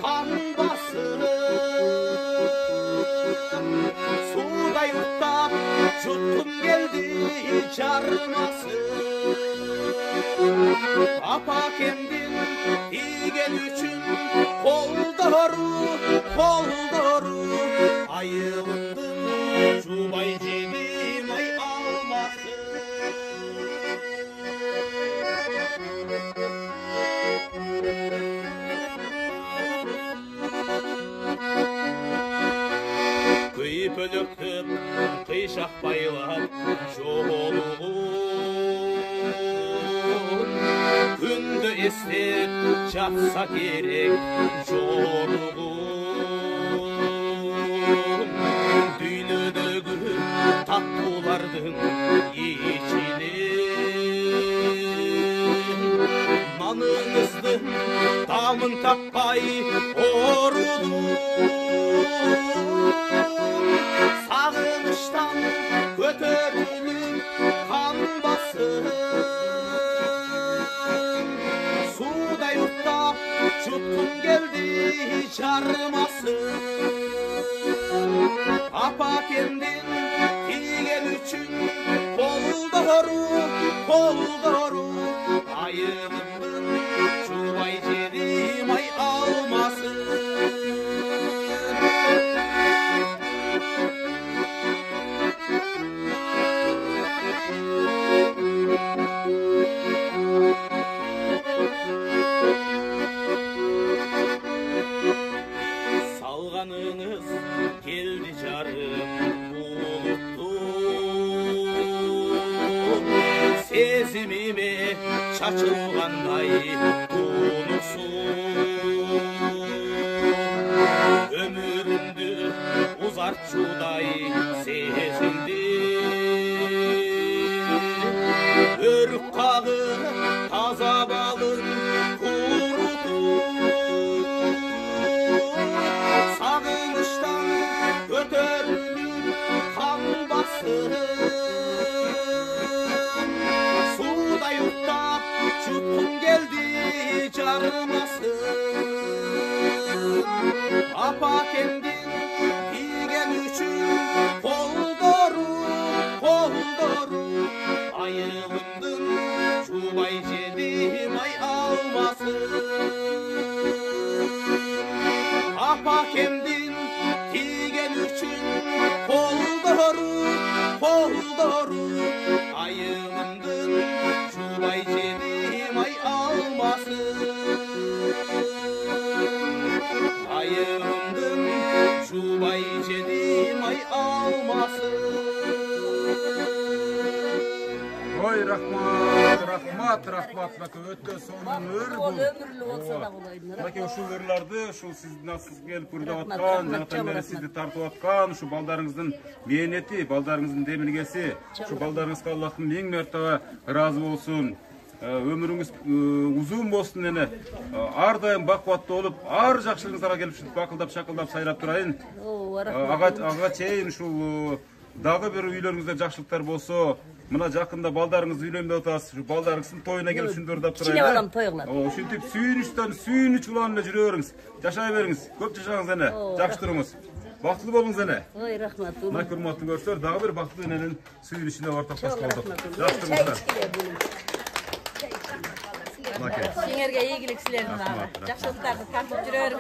[SPEAKER 14] kan basını, suda yurttap juttum geldi çarması. Apa kendin igen üçün koldoru ayıldım şubay cebim ay alması. Kıypölüktüm kıyşak baylap çoğuluğun, gündü istep çatsa gerek çoğuluğun, düynüdögü tatlılardın içine, nan жаныңыздың дамын таппай орудың сағыныштан көтеріліп қанбасын судай ұрттап жұтқым келді жарымасын апа кенден тиген үшін қолдору айылымдың жубай жеримай алмасын салғаныңыз келді жарым сезіміме шашылғандай тұнықсың өмірімді ұзартудай сезілді өрік қағы таза балын құрыту сағыныштан көтеріліп қанбасын судай ұрттап жұтқым келді жарымасын апа кенден тиген үшін қолдору айылымдың жубай жедимай алмасын апа кенден тиген үшін қолдору айылымдың жубай жедимай алмасын айылымдың жубай жедимай алмасын
[SPEAKER 1] Ой, рахмат, бака өтө сонун өр бул. Бака ушул ырларды, ушул сиз келип көрүп аткан, жана мени сизди тартып аткан, ушу балдарыңыздын мээнети, балдарыңыздын демилгеси, ушу балдарыңызга Аллахтын миң мертебе ыраазы болсун. Өмүрүңүз узун болсун эне. Ар дайым бакубаттуу болуп, ар жакшылыгыңыздарга келип ушинтип бакылдап, шакылдап сайрап турайын. Ага чейин ушул дагы бир үйлөрүңүздө жакшылыктар болсо, мына жакында балдарыңыз үйлөнүп деп атасыз. Ушу балдарыңыздын тоюна келип ушинтип ырдап турайын.
[SPEAKER 3] Кичине балам той кылат.
[SPEAKER 1] Ушинтип сүйүнүч улан эле жүрө бериңиз. Жашай бериңиз. Көп жашаңыз эне. Жакшы туруңуз. Бактылуу болуңуз эне.
[SPEAKER 3] Ой, рахмат.
[SPEAKER 1] Мына урматтуу көрсөөр, дагы бир бактылуу эненин сүйүнүчүнө ортоктош болдук. Жакшы туруңуздар.
[SPEAKER 3] Сиңерге ийгилик силердин жакшылыктарды тартып жүрө бериң.